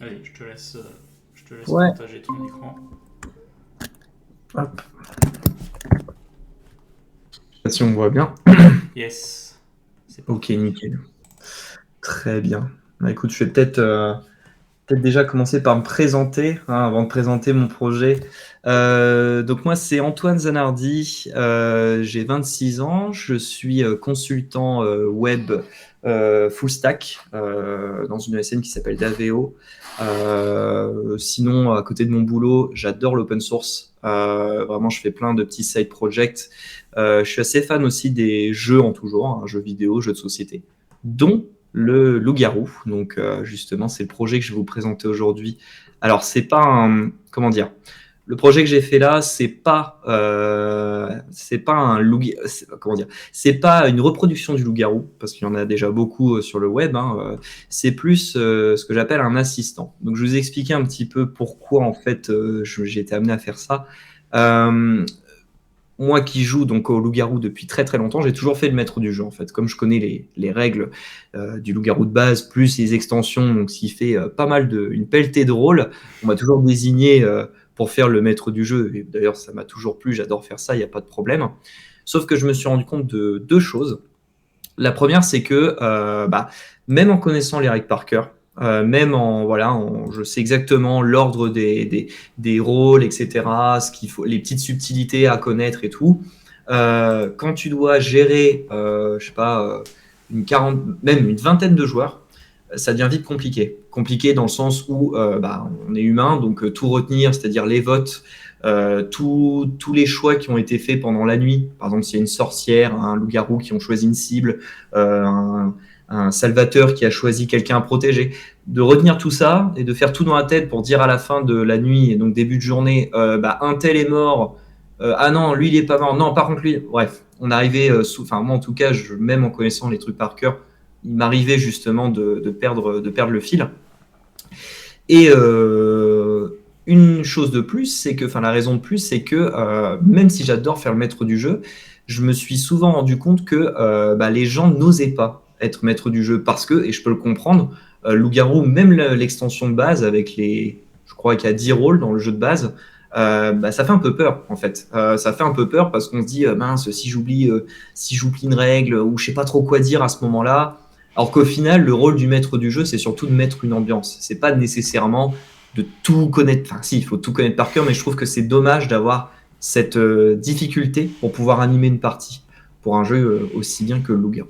Allez, je te laisse Ouais, partager ton écran. hop. Si on me voit bien. Yes, c'est Ok, parti. nickel. Très bien. Bah, écoute, je vais peut-être déjà commencer par me présenter, hein, avant de présenter mon projet. Donc moi, c'est Antoine Zanardi. J'ai 26 ans. Je suis consultant web full stack dans une ESN qui s'appelle Daveo. Sinon, à côté de mon boulot, j'adore l'open source. Vraiment, je fais plein de petits side projects. Je suis assez fan aussi des jeux en tout genre, hein, jeux vidéo, jeux de société, dont le loup-garou. Donc, justement, c'est le projet que je vais vous présenter aujourd'hui. Alors, c'est pas un, comment dire, le projet que j'ai fait là, c'est pas un loup, comment dire, c'est pas une reproduction du loup-garou parce qu'il y en a déjà beaucoup sur le web, hein, c'est plus ce que j'appelle un assistant. Donc, je vous ai expliqué un petit peu pourquoi en fait j'ai été amené à faire ça. Euh, Moi qui joue donc au loup-garou depuis très très longtemps, j'ai toujours fait le maître du jeu en fait. Comme je connais les règles du loup-garou de base, plus les extensions, donc ce qui fait pas mal une pelletée de rôles, on m'a toujours désigné pour faire le maître du jeu. Et d'ailleurs, ça m'a toujours plu, j'adore faire ça, il n'y a pas de problème. Sauf que je me suis rendu compte de deux choses. La première, c'est que même en connaissant les règles par cœur, même en voilà, je sais exactement l'ordre des rôles, etc., ce qu'il faut, les petites subtilités à connaître et tout. Quand tu dois gérer, je sais pas, même une vingtaine de joueurs, ça devient vite compliqué. Compliqué dans le sens où on est humain, donc tout retenir, c'est-à-dire les votes, tous les choix qui ont été faits pendant la nuit. Par exemple, s'il y a une sorcière, un loup-garou qui ont choisi une cible, un salvateur qui a choisi quelqu'un à protéger. De retenir tout ça et de faire tout dans la tête pour dire à la fin de la nuit et donc début de journée, un tel est mort, ah non, lui il est pas mort, non, par contre lui, bref, on arrivait, enfin moi en tout cas, même en connaissant les trucs par cœur, il m'arrivait justement de perdre le fil. Et une chose de plus, c'est que, enfin la raison de plus, c'est que même si j'adore faire le maître du jeu, je me suis souvent rendu compte que les gens n'osaient pas être maître du jeu parce que, et je peux le comprendre, Loup-garou, même l'extension de base avec je crois qu'il y a 10 rôles dans le jeu de base, ça fait un peu peur en fait. Ça fait un peu peur parce qu'on se dit mince, si j'oublie une règle ou je sais pas trop quoi dire à ce moment-là. Alors qu'au final, le rôle du maître du jeu, c'est surtout de mettre une ambiance. C'est pas nécessairement de tout connaître. Enfin, si, il faut tout connaître par cœur, mais je trouve que c'est dommage d'avoir cette difficulté pour pouvoir animer une partie pour un jeu aussi bien que le Loup-garou.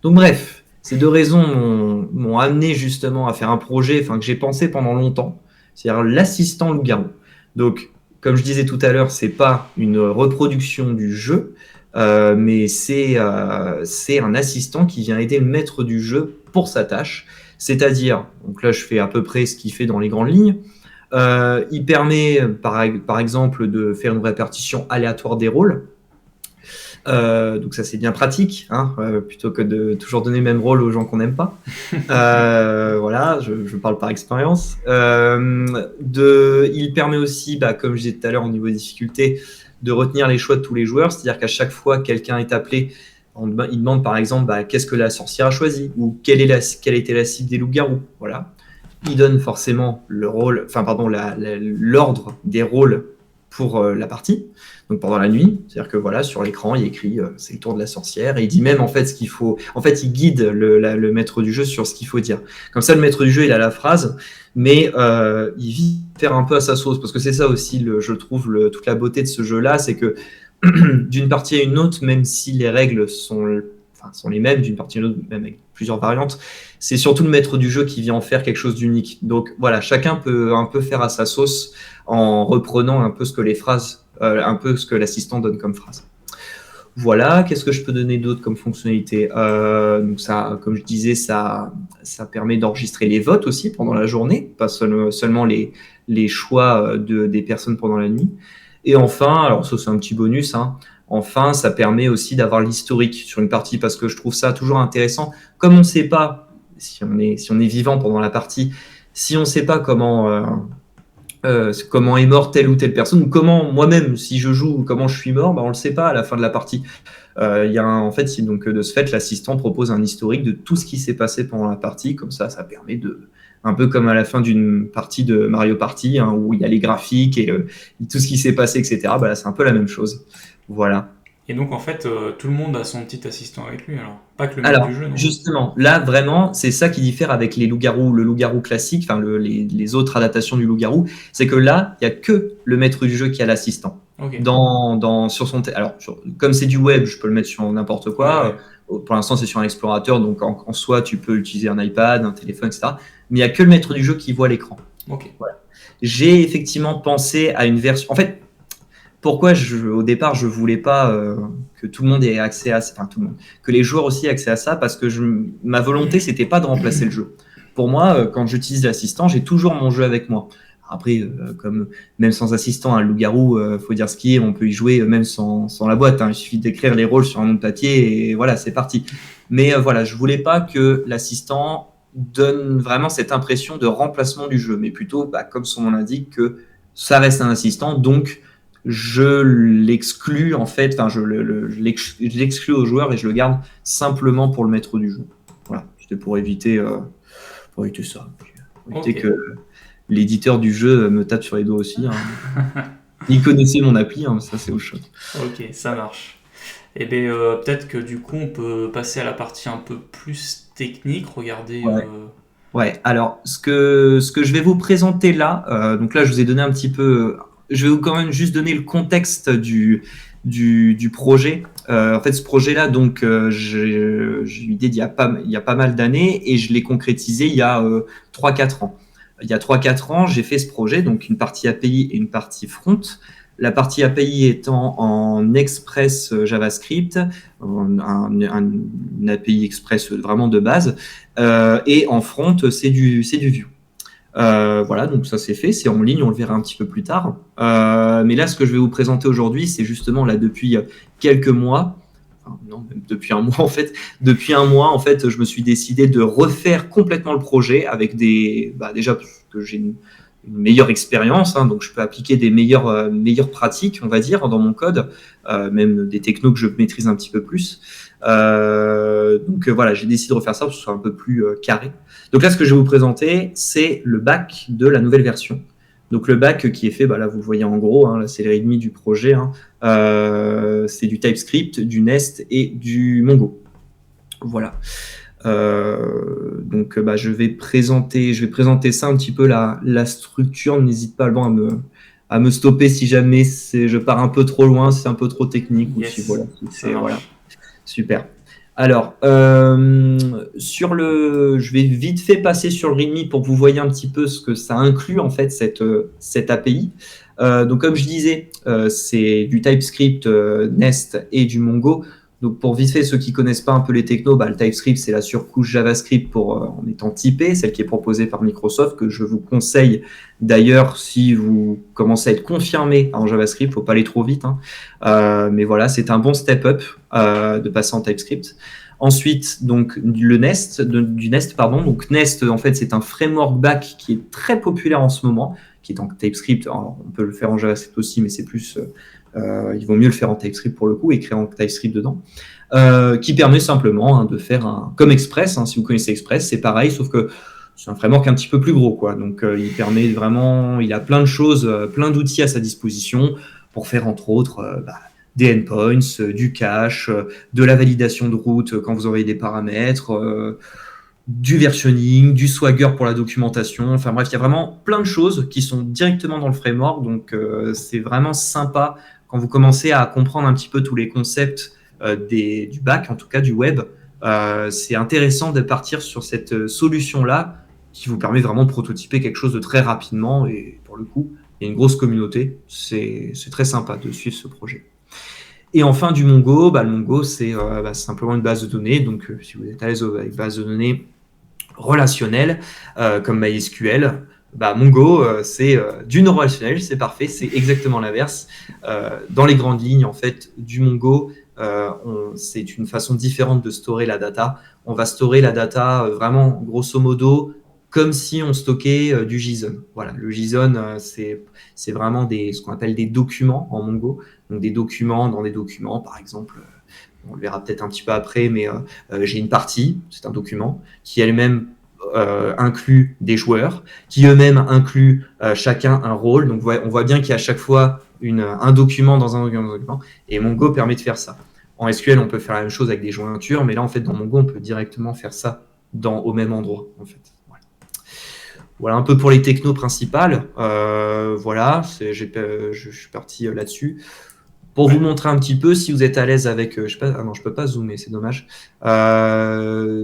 Donc bref, ces deux raisons m'ont amené justement à faire un projet, enfin que j'ai pensé pendant longtemps, c'est-à-dire l'assistant Loup-garou. Donc, comme je disais tout à l'heure, c'est pas une reproduction du jeu, mais c'est un assistant qui vient aider le maître du jeu pour sa tâche. C'est-à-dire, donc là je fais à peu près ce qu'il fait dans les grandes lignes. Il permet par exemple de faire une répartition aléatoire des rôles. Donc ça c'est bien pratique, hein, plutôt que de toujours donner le même rôle aux gens qu'on n'aime pas. Voilà, je parle par expérience. Il permet aussi, comme je disais tout à l'heure au niveau des difficultés, de retenir les choix de tous les joueurs, c'est-à-dire qu'à chaque fois que quelqu'un est appelé, il demande par exemple qu'est-ce que la sorcière a choisi ou quelle était la cible des loups-garous. Voilà. Il donne forcément le rôle, enfin pardon, l'ordre des rôles pour la partie, donc pendant la nuit, c'est-à-dire que voilà, sur l'écran, il écrit c'est le tour de la sorcière, et il dit même en fait ce qu'il faut, en fait il guide le maître du jeu sur ce qu'il faut dire. Comme ça, le maître du jeu, il a la phrase, mais il vit faire un peu à sa sauce, parce que c'est ça aussi, je trouve, toute la beauté de ce jeu-là, c'est que d'une partie à une autre, même si les règles sont les mêmes d'une partie à une autre, même avec plusieurs variantes, c'est surtout le maître du jeu qui vient en faire quelque chose d'unique. Donc voilà, chacun peut un peu faire à sa sauce en reprenant un peu ce que un peu ce que l'assistant donne comme phrase. Voilà, qu'est-ce que je peux donner d'autre comme fonctionnalité Donc ça, comme je disais, ça permet d'enregistrer les votes aussi pendant la journée, pas seulement les choix des personnes pendant la nuit. Et enfin, alors ça c'est un petit bonus, hein, enfin ça permet aussi d'avoir l'historique sur une partie parce que je trouve ça toujours intéressant. Comme on ne sait pas si on est vivant pendant la partie, si on ne sait pas comment est mort telle ou telle personne, ou comment moi-même, si je joue, comment je suis mort, on le sait pas à la fin de la partie. En fait, donc de ce fait, l'assistant propose un historique de tout ce qui s'est passé pendant la partie, comme ça permet un peu comme à la fin d'une partie de Mario Party, hein, où il y a les graphiques et tout ce qui s'est passé, etc. Bah là, c'est un peu la même chose. Voilà. Et donc, en fait, tout le monde a son petit assistant avec lui, alors. Pas que le maître du Alors, jeu, non? justement, là, vraiment, c'est ça qui diffère avec les loups-garous, le loup-garou classique, enfin, les autres adaptations du loup-garou, c'est que là, il n'y a que le maître du jeu qui a l'assistant. Ok. Sur son alors, comme c'est du web, je peux le mettre sur n'importe Ouais, quoi. ouais. Pour l'instant, c'est sur un explorateur, donc en soi, tu peux utiliser un iPad, un téléphone, etc. Mais il n'y a que le maître du jeu qui voit l'écran. Ok. Voilà. J'ai effectivement pensé à une version. En fait, pourquoi au départ, je voulais pas que tout le monde ait accès à ça, enfin tout le monde, que les joueurs aussi aient accès à ça, parce que ma volonté, c'était pas de remplacer le jeu. Pour moi, quand j'utilise l'assistant, j'ai toujours mon jeu avec moi. Après, comme même sans assistant, un loup-garou, faut dire ce qui est, on peut y jouer même sans la boîte. Hein. Il suffit d'écrire les rôles sur un nom de papier et voilà, c'est parti. Mais voilà, je voulais pas que l'assistant donne vraiment cette impression de remplacement du jeu, mais plutôt, comme son nom l'indique, que ça reste un assistant, donc je l'exclus en fait, enfin je l'exclus au joueur et je le garde simplement pour le maître du jeu. Voilà, c'était pour éviter ça, pour éviter Ok. que l'éditeur du jeu me tape sur les doigts aussi. Hein. Il connaissait mon appli, hein, ça c'est autre chose. Ok, ça marche. Et bien, peut-être que du coup, on peut passer à la partie un peu plus technique. Regardez. Ouais. Ouais, alors ce que je vais vous présenter là, donc là je vous ai donné un petit peu, je vais vous quand même juste donner le contexte du projet. En fait, ce projet-là, donc j'ai eu l'idée il y a pas mal d'années et je l'ai concrétisé il y a 3-4 ans. Il y a 3-4 ans, j'ai fait ce projet, donc une partie API et une partie front. La partie API étant en Express JavaScript, une API Express vraiment de base, et en front, c'est du Vue. Voilà, donc ça c'est fait, c'est en ligne, on le verra un petit peu plus tard. Mais là, ce que je vais vous présenter aujourd'hui, c'est justement là depuis quelques mois, enfin, non, même depuis un mois en fait. Depuis un mois, en fait, je me suis décidé de refaire complètement le projet avec déjà parce que j'ai une meilleure expérience, hein, donc je peux appliquer des meilleures pratiques, on va dire, dans mon code, même des technos que je maîtrise un petit peu plus. Donc voilà, j'ai décidé de refaire ça pour que ce soit un peu plus carré. Donc là, ce que je vais vous présenter, c'est le back de la nouvelle version. Donc le back qui est fait, là vous le voyez en gros, hein, là c'est les readme du projet. Hein. C'est du TypeScript, du Nest et du Mongo. Voilà. Donc je vais présenter ça un petit peu la structure. N'hésite pas à me stopper si jamais je pars un peu trop loin, si c'est un peu trop technique ou si voilà. Voilà. Super. Alors, je vais vite fait passer sur le README pour que vous voyez un petit peu ce que ça inclut en fait cette API. Donc, comme je disais, c'est du TypeScript, Nest et du Mongo. Donc, pour vite fait, ceux qui connaissent pas un peu les technos, le TypeScript, c'est la surcouche JavaScript en étant typé, celle qui est proposée par Microsoft, que je vous conseille d'ailleurs si vous commencez à être confirmé en JavaScript, faut pas aller trop vite. Hein. Mais voilà, c'est un bon step-up de passer en TypeScript. Ensuite, donc du Nest, pardon. Donc Nest, en fait, c'est un framework back qui est très populaire en ce moment, qui est en TypeScript. Alors, on peut le faire en JavaScript aussi, mais c'est plus il vaut mieux le faire en TypeScript pour le coup, écrire en TypeScript dedans, qui permet simplement de faire comme Express. Hein, si vous connaissez Express, c'est pareil, sauf que c'est un framework un petit peu plus gros, quoi. Donc, il permet vraiment, il a plein de choses, plein d'outils à sa disposition pour faire entre autres des endpoints, du cache, de la validation de route quand vous aurez des paramètres. Du versioning, du Swagger pour la documentation. Enfin bref, il y a vraiment plein de choses qui sont directement dans le framework. Donc, c'est vraiment sympa quand vous commencez à comprendre un petit peu tous les concepts du back, en tout cas du web. C'est intéressant de partir sur cette solution-là qui vous permet vraiment de prototyper quelque chose de très rapidement. Et pour le coup, il y a une grosse communauté. C'est très sympa de suivre ce projet. Et enfin, du Mongo, le Mongo, c'est simplement une base de données. Donc, si vous êtes à l'aise avec base de données relationnelles, comme MySQL, Mongo, c'est du non relationnel, c'est parfait, c'est exactement l'inverse. Dans les grandes lignes, en fait, du Mongo, c'est une façon différente de stocker la data. On va stocker la data vraiment, grosso modo, comme si on stockait du JSON. Voilà, le JSON, c'est vraiment ce qu'on appelle des documents en Mongo. Donc des documents dans des documents, par exemple, on le verra peut-être un petit peu après, mais j'ai une partie, c'est un document, qui elle-même inclut des joueurs, qui eux-mêmes incluent chacun un rôle. Donc on voit bien qu'il y a à chaque fois un document dans un document, et Mongo permet de faire ça. En SQL, on peut faire la même chose avec des jointures, mais là, en fait, dans Mongo, on peut directement faire ça au même endroit, en fait. Voilà un peu pour les technos principales. Voilà, je suis parti là-dessus. Pour vous montrer un petit peu, si vous êtes à l'aise avec... je sais pas, ah non, je peux pas zoomer, c'est dommage.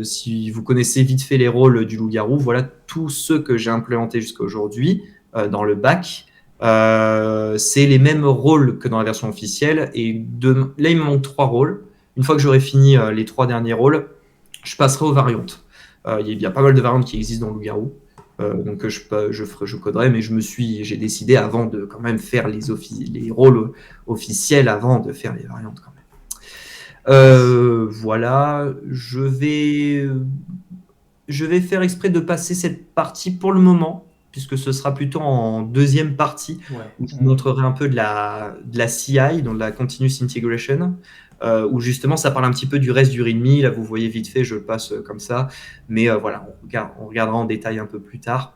Si vous connaissez vite fait les rôles du loup-garou, voilà tous ceux que j'ai implémentés jusqu'à aujourd'hui dans le bac. C'est les mêmes rôles que dans la version officielle. Et là, il me manque 3 rôles. Une fois que j'aurai fini les 3 derniers rôles, je passerai aux variantes. Il y a pas mal de variantes qui existent dans le loup-garou. Donc je coderai, mais j'ai décidé avant de quand même faire les rôles officiels avant de faire les variantes quand même. Voilà, je vais faire exprès de passer cette partie pour le moment, puisque ce sera plutôt en deuxième partie, où je vous montrerai un peu de la CI, donc de la Continuous Integration, où justement ça parle un petit peu du reste du README. Là, vous voyez vite fait, je le passe comme ça, mais voilà, on regardera en détail un peu plus tard.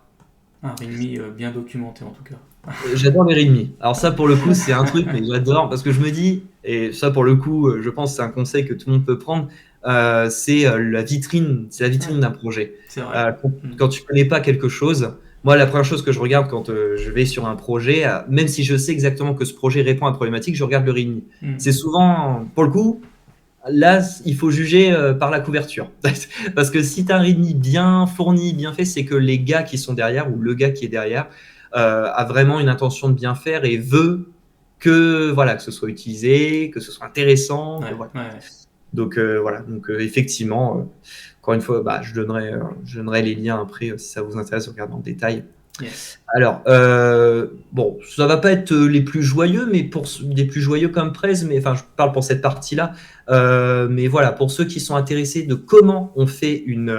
Un README bien documenté en tout cas. J'adore les README. Alors ça, pour le coup, c'est un truc, mais j'adore, parce que je me dis, et ça pour le coup, je pense que c'est un conseil que tout le monde peut prendre, c'est la vitrine d'un projet. C'est vrai. Quand tu connais pas quelque chose, moi, la première chose que je regarde quand je vais sur un projet, même si je sais exactement que ce projet répond à une problématique, je regarde le README. C'est souvent, pour le coup, là, il faut juger par la couverture. Parce que si tu as un README bien fourni, bien fait, c'est que les gars qui sont derrière, ou le gars qui est derrière, a vraiment une intention de bien faire et veut que ce soit utilisé, que ce soit intéressant. Donc voilà, effectivement, encore une fois, je donnerai les liens après si ça vous intéresse, regardez en détail. Yes. Alors, bon, ça va pas être les plus joyeux, mais les plus joyeux comme presse, mais enfin, je parle pour cette partie-là. Mais voilà, pour ceux qui sont intéressés de comment on fait une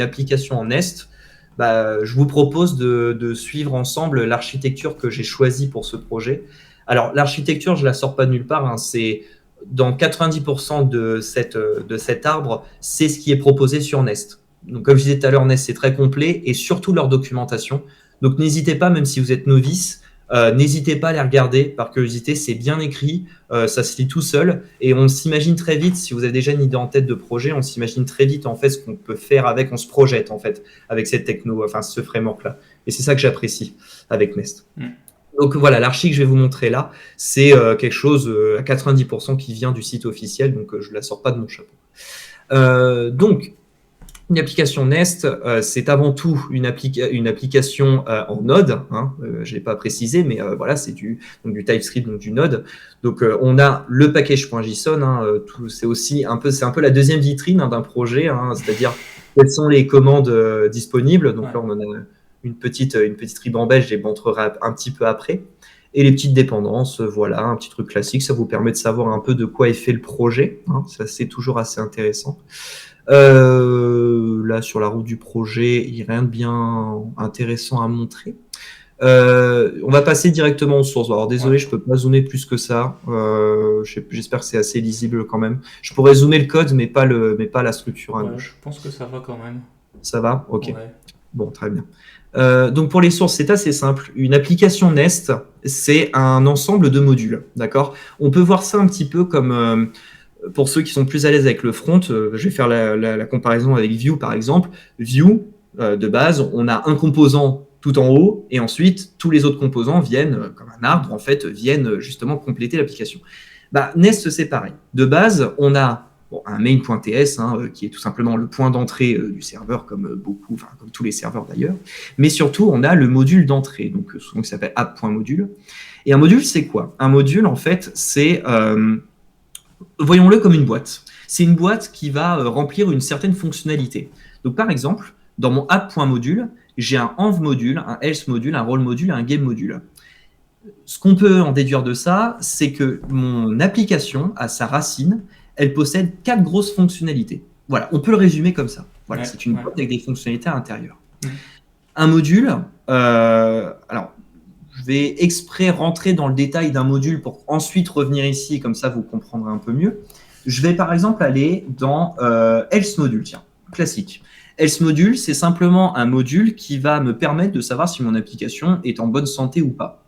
application en Nest, je vous propose de suivre ensemble l'architecture que j'ai choisie pour ce projet. Alors, l'architecture, je la sors pas de nulle part, hein, c'est dans 90% de cet arbre, c'est ce qui est proposé sur Nest. Donc, comme je disais tout à l'heure, Nest, c'est très complet, et surtout leur documentation. Donc, n'hésitez pas, même si vous êtes novice, n'hésitez pas à les regarder par curiosité, c'est bien écrit, ça se lit tout seul, et on s'imagine très vite, si vous avez déjà une idée en tête de projet, on s'imagine très vite en fait ce qu'on peut faire avec, on se projette en fait avec cette techno, enfin ce framework-là. Et c'est ça que j'apprécie avec Nest. Donc voilà, l'archi que je vais vous montrer là, c'est quelque chose à 90% qui vient du site officiel, donc je ne la sors pas de mon chapeau. Donc, une application Nest, c'est avant tout une application en Node, hein, je ne l'ai pas précisé, mais voilà, c'est du TypeScript, donc du Node. Donc on a le package.json, hein, c'est un peu la deuxième vitrine d'un projet, hein, c'est-à-dire quelles sont les commandes disponibles. Donc là, on en a une petite ribambelle, je les montrerai un petit peu après. Et les petites dépendances, voilà, un petit truc classique, ça vous permet de savoir un peu de quoi est fait le projet, hein, ça c'est toujours assez intéressant. Là, sur la route du projet, il n'y a rien de bien intéressant à montrer. On va passer directement aux sources. Alors désolé, je peux pas zoomer plus que ça. J'espère que c'est assez lisible quand même. Je pourrais zoomer le code, mais pas la structure à gauche. Je pense que ça va quand même. Ça va ? Ok. Bon, très bien. Donc pour les sources, c'est assez simple. Une application Nest, c'est un ensemble de modules, d'accord ? On peut voir ça un petit peu comme, pour ceux qui sont plus à l'aise avec le front, je vais faire la comparaison avec Vue par exemple. Vue, de base, on a un composant tout en haut, et ensuite tous les autres composants viennent, comme un arbre en fait, viennent justement compléter l'application. Nest, c'est pareil. De base, on a un main.ts, hein, qui est tout simplement le point d'entrée du serveur, comme tous les serveurs d'ailleurs. Mais surtout, on a le module d'entrée, donc souvent qui s'appelle app.module. Et un module, c'est quoi ? Un module, en fait, c'est, voyons-le comme une boîte. C'est une boîte qui va remplir une certaine fonctionnalité. Donc, par exemple, dans mon app.module, j'ai un env module, un else module, un role module et un game module. Ce qu'on peut en déduire de ça, c'est que mon application, à sa racine, elle possède 4 grosses fonctionnalités. Voilà, on peut le résumer comme ça. Voilà, c'est une boîte avec des fonctionnalités à l'intérieur. Un module, alors, je vais exprès rentrer dans le détail d'un module pour ensuite revenir ici, comme ça vous comprendrez un peu mieux. Je vais par exemple aller dans else module, tiens, classique. Else module, c'est simplement un module qui va me permettre de savoir si mon application est en bonne santé ou pas.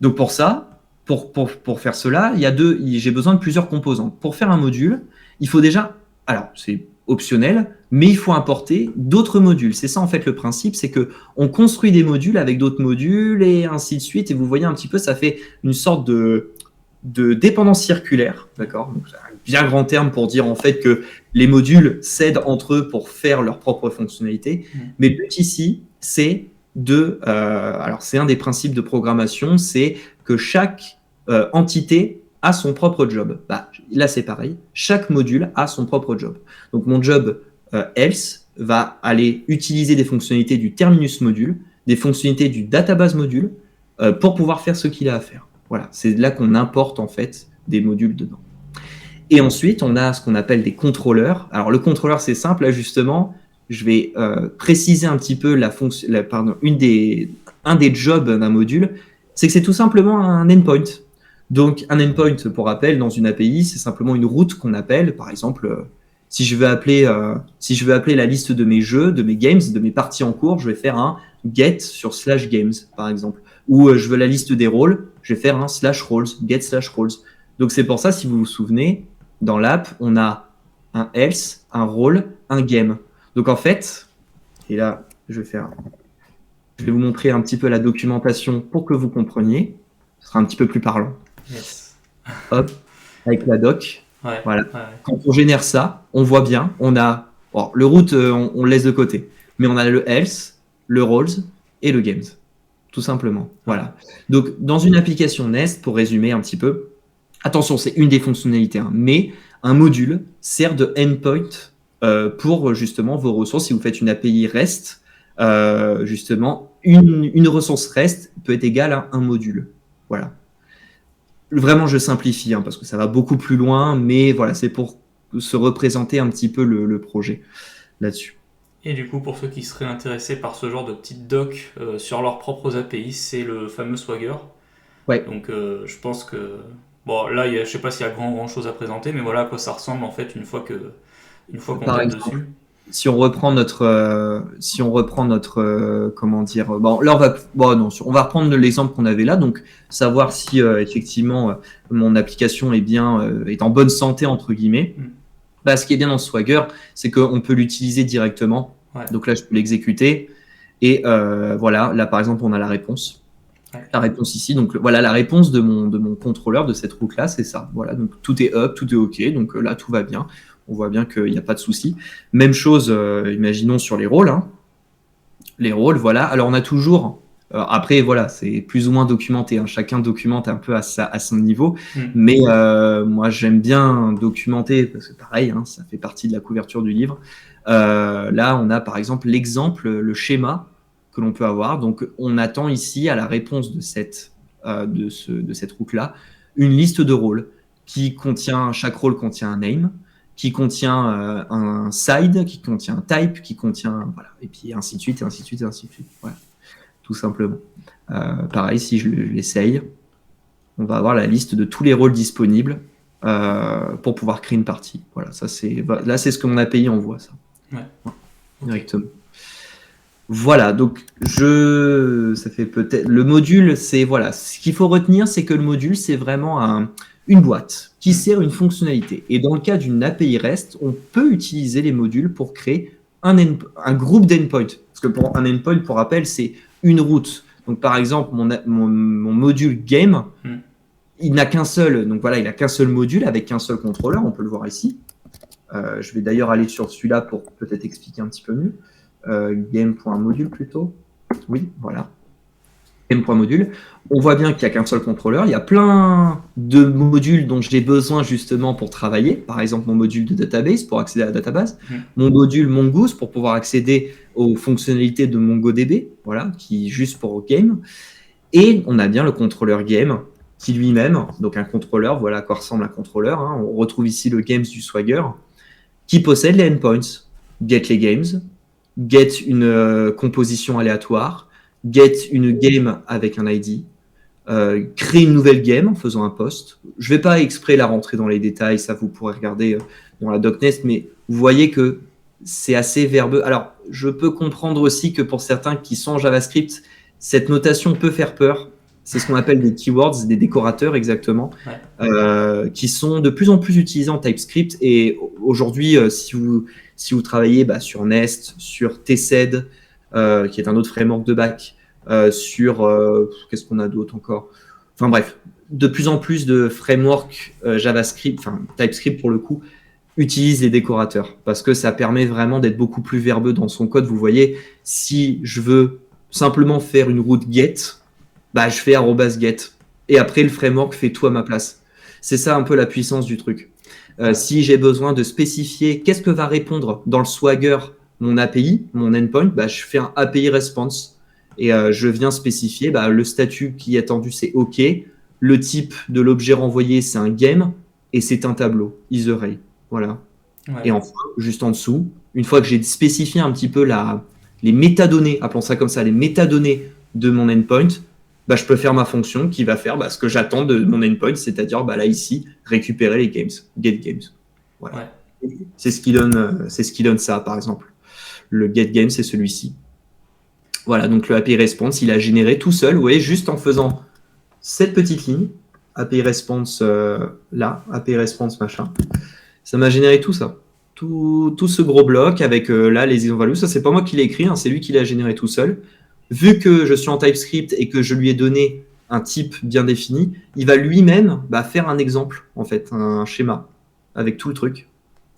Donc pour ça, pour faire cela, j'ai besoin de plusieurs composants. Pour faire un module, il faut déjà, alors c'est optionnel, mais il faut importer d'autres modules. C'est ça en fait le principe, c'est que on construit des modules avec d'autres modules et ainsi de suite. Et vous voyez un petit peu, ça fait une sorte de dépendance circulaire, d'accord? Donc, c'est un bien grand terme pour dire en fait que les modules s'aident entre eux pour faire leurs propres fonctionnalités. Mais le but ici, c'est alors c'est un des principes de programmation, c'est que chaque entité a son propre job. Bah, là, c'est pareil. Chaque module a son propre job. Donc, mon job else va aller utiliser des fonctionnalités du terminus module, des fonctionnalités du database module pour pouvoir faire ce qu'il a à faire. Voilà, c'est là qu'on importe en fait des modules dedans. Et ensuite, on a ce qu'on appelle des contrôleurs. Alors, le contrôleur, c'est simple. Là, justement, je vais préciser un petit peu un des jobs d'un module, c'est que c'est tout simplement un endpoint. Donc, un endpoint, pour rappel, dans une API, c'est simplement une route qu'on appelle. Par exemple, si je veux appeler la liste de mes jeux, de mes games, de mes parties en cours, je vais faire un get sur /games, par exemple. Ou je veux la liste des rôles, je vais faire un /roles, get /roles. Donc, c'est pour ça, si vous vous souvenez, dans l'app, on a un else, un role, un game. Donc, en fait, et là, je vais vous montrer un petit peu la documentation pour que vous compreniez. Ce sera un petit peu plus parlant. Yes. Hop, avec la doc. Ouais, voilà. ouais. Quand on génère ça, on voit bien, on a le root, on le laisse de côté, mais on a le else, le roles et le games, tout simplement. Voilà. Donc, dans une application Nest, pour résumer un petit peu, attention, c'est une des fonctionnalités, hein, mais un module sert de endpoint pour justement vos ressources. Si vous faites une API REST, justement, une ressource REST peut être égale à un module. Voilà. Vraiment, je simplifie parce que ça va beaucoup plus loin, mais voilà, c'est pour se représenter un petit peu le projet là-dessus. Et du coup, pour ceux qui seraient intéressés par ce genre de petite doc sur leurs propres API, c'est le fameux Swagger. Ouais. Donc, je pense que bon, là, je sais pas s'il y a grand chose à présenter, mais voilà à quoi ça ressemble en fait une fois qu'on tape dessus. Si on reprend notre, comment dire, bon, là on va reprendre l'exemple qu'on avait là, donc savoir si effectivement mon application est en bonne santé entre guillemets. Bah, ce qui est bien dans Swagger, c'est qu'on peut l'utiliser directement. Ouais. Donc là, je peux l'exécuter et voilà. Là, par exemple, on a la réponse. Ouais. La réponse ici. Donc voilà, la réponse de mon contrôleur de cette route là, c'est ça. Voilà. Donc tout est up, tout est ok. Donc là, tout va bien. On voit bien qu'il n'y a pas de souci. Même chose, imaginons sur les rôles. Hein. Les rôles, voilà. Alors, on a toujours... après, voilà, c'est plus ou moins documenté. Hein. Chacun documente un peu à son niveau. Mais moi, j'aime bien documenter, parce que pareil, hein, ça fait partie de la couverture du livre. Là, on a par exemple l'exemple, le schéma que l'on peut avoir. Donc, on attend ici, à la réponse de cette route-là, une liste de rôles chaque rôle contient un name, qui contient un side, qui contient un type, qui contient... Voilà, et puis ainsi de suite, et ainsi de suite, et ainsi de suite. Voilà, tout simplement. Pareil, si je l'essaye, on va avoir la liste de tous les rôles disponibles pour pouvoir créer une partie. Voilà, là, c'est ce que mon API envoie, ça. Ouais. Directement. Okay. Voilà, donc ça fait peut-être... Le module, c'est... Voilà, ce qu'il faut retenir, c'est que le module, c'est vraiment une boîte qui sert une fonctionnalité. Et dans le cas d'une API REST, on peut utiliser les modules pour créer un groupe d'endpoints. Parce que pour un endpoint, pour rappel, c'est une route. Donc, par exemple, mon module game, il n'a qu'un seul. Donc, voilà, il n'a qu'un seul module avec qu'un seul contrôleur. On peut le voir ici. Je vais d'ailleurs aller sur celui-là pour peut-être expliquer un petit peu mieux. Game.module plutôt. Oui, voilà. Game.module. On voit bien qu'il n'y a qu'un seul contrôleur. Il y a plein de modules dont j'ai besoin justement pour travailler. Par exemple, mon module de database pour accéder à la database. Mon module Mongoose pour pouvoir accéder aux fonctionnalités de MongoDB, voilà, qui est juste pour game. Et on a bien le contrôleur game qui lui-même, donc un contrôleur, voilà à quoi ressemble un contrôleur. Hein. On retrouve ici le games du Swagger qui possède les endpoints. Get les games, get une composition aléatoire, get une game avec un ID, créer une nouvelle game en faisant un post. Je ne vais pas exprès la rentrer dans les détails, ça vous pourrez regarder dans la doc Nest, mais vous voyez que c'est assez verbeux. Alors, je peux comprendre aussi que pour certains qui sont en JavaScript, cette notation peut faire peur. C'est ce qu'on appelle des keywords, des décorateurs exactement, qui sont de plus en plus utilisés en TypeScript. Et aujourd'hui, si vous travaillez sur Nest, sur TSED, qui est un autre framework de back, qu'est-ce qu'on a d'autre encore? Enfin bref, de plus en plus de frameworks JavaScript, enfin TypeScript pour le coup, utilisent les décorateurs parce que ça permet vraiment d'être beaucoup plus verbeux dans son code. Vous voyez, si je veux simplement faire une route get, je fais @get et après le framework fait tout à ma place. C'est ça un peu la puissance du truc. Si j'ai besoin de spécifier qu'est-ce que va répondre dans le Swagger mon API, mon endpoint, je fais un API response et je viens spécifier le statut qui est attendu, c'est OK. Le type de l'objet renvoyé, c'est un game et c'est un tableau, isArray. Voilà. Ouais. Et enfin, juste en dessous, une fois que j'ai spécifié un petit peu les métadonnées, appelons ça comme ça, les métadonnées de mon endpoint, je peux faire ma fonction qui va faire ce que j'attends de mon endpoint, c'est-à-dire là ici, récupérer les games, get games. Voilà. Ouais. C'est ce qui donne ça, par exemple. Le get game, c'est celui-ci. Voilà, donc le API response, il a généré tout seul, vous voyez, juste en faisant cette petite ligne, API response là, API response machin, ça m'a généré tout ça. Tout ce gros bloc avec là les isOn values, ça c'est pas moi qui l'ai écrit, c'est lui qui l'a généré tout seul. Vu que je suis en TypeScript et que je lui ai donné un type bien défini, il va lui-même faire un exemple, en fait, un schéma avec tout le truc.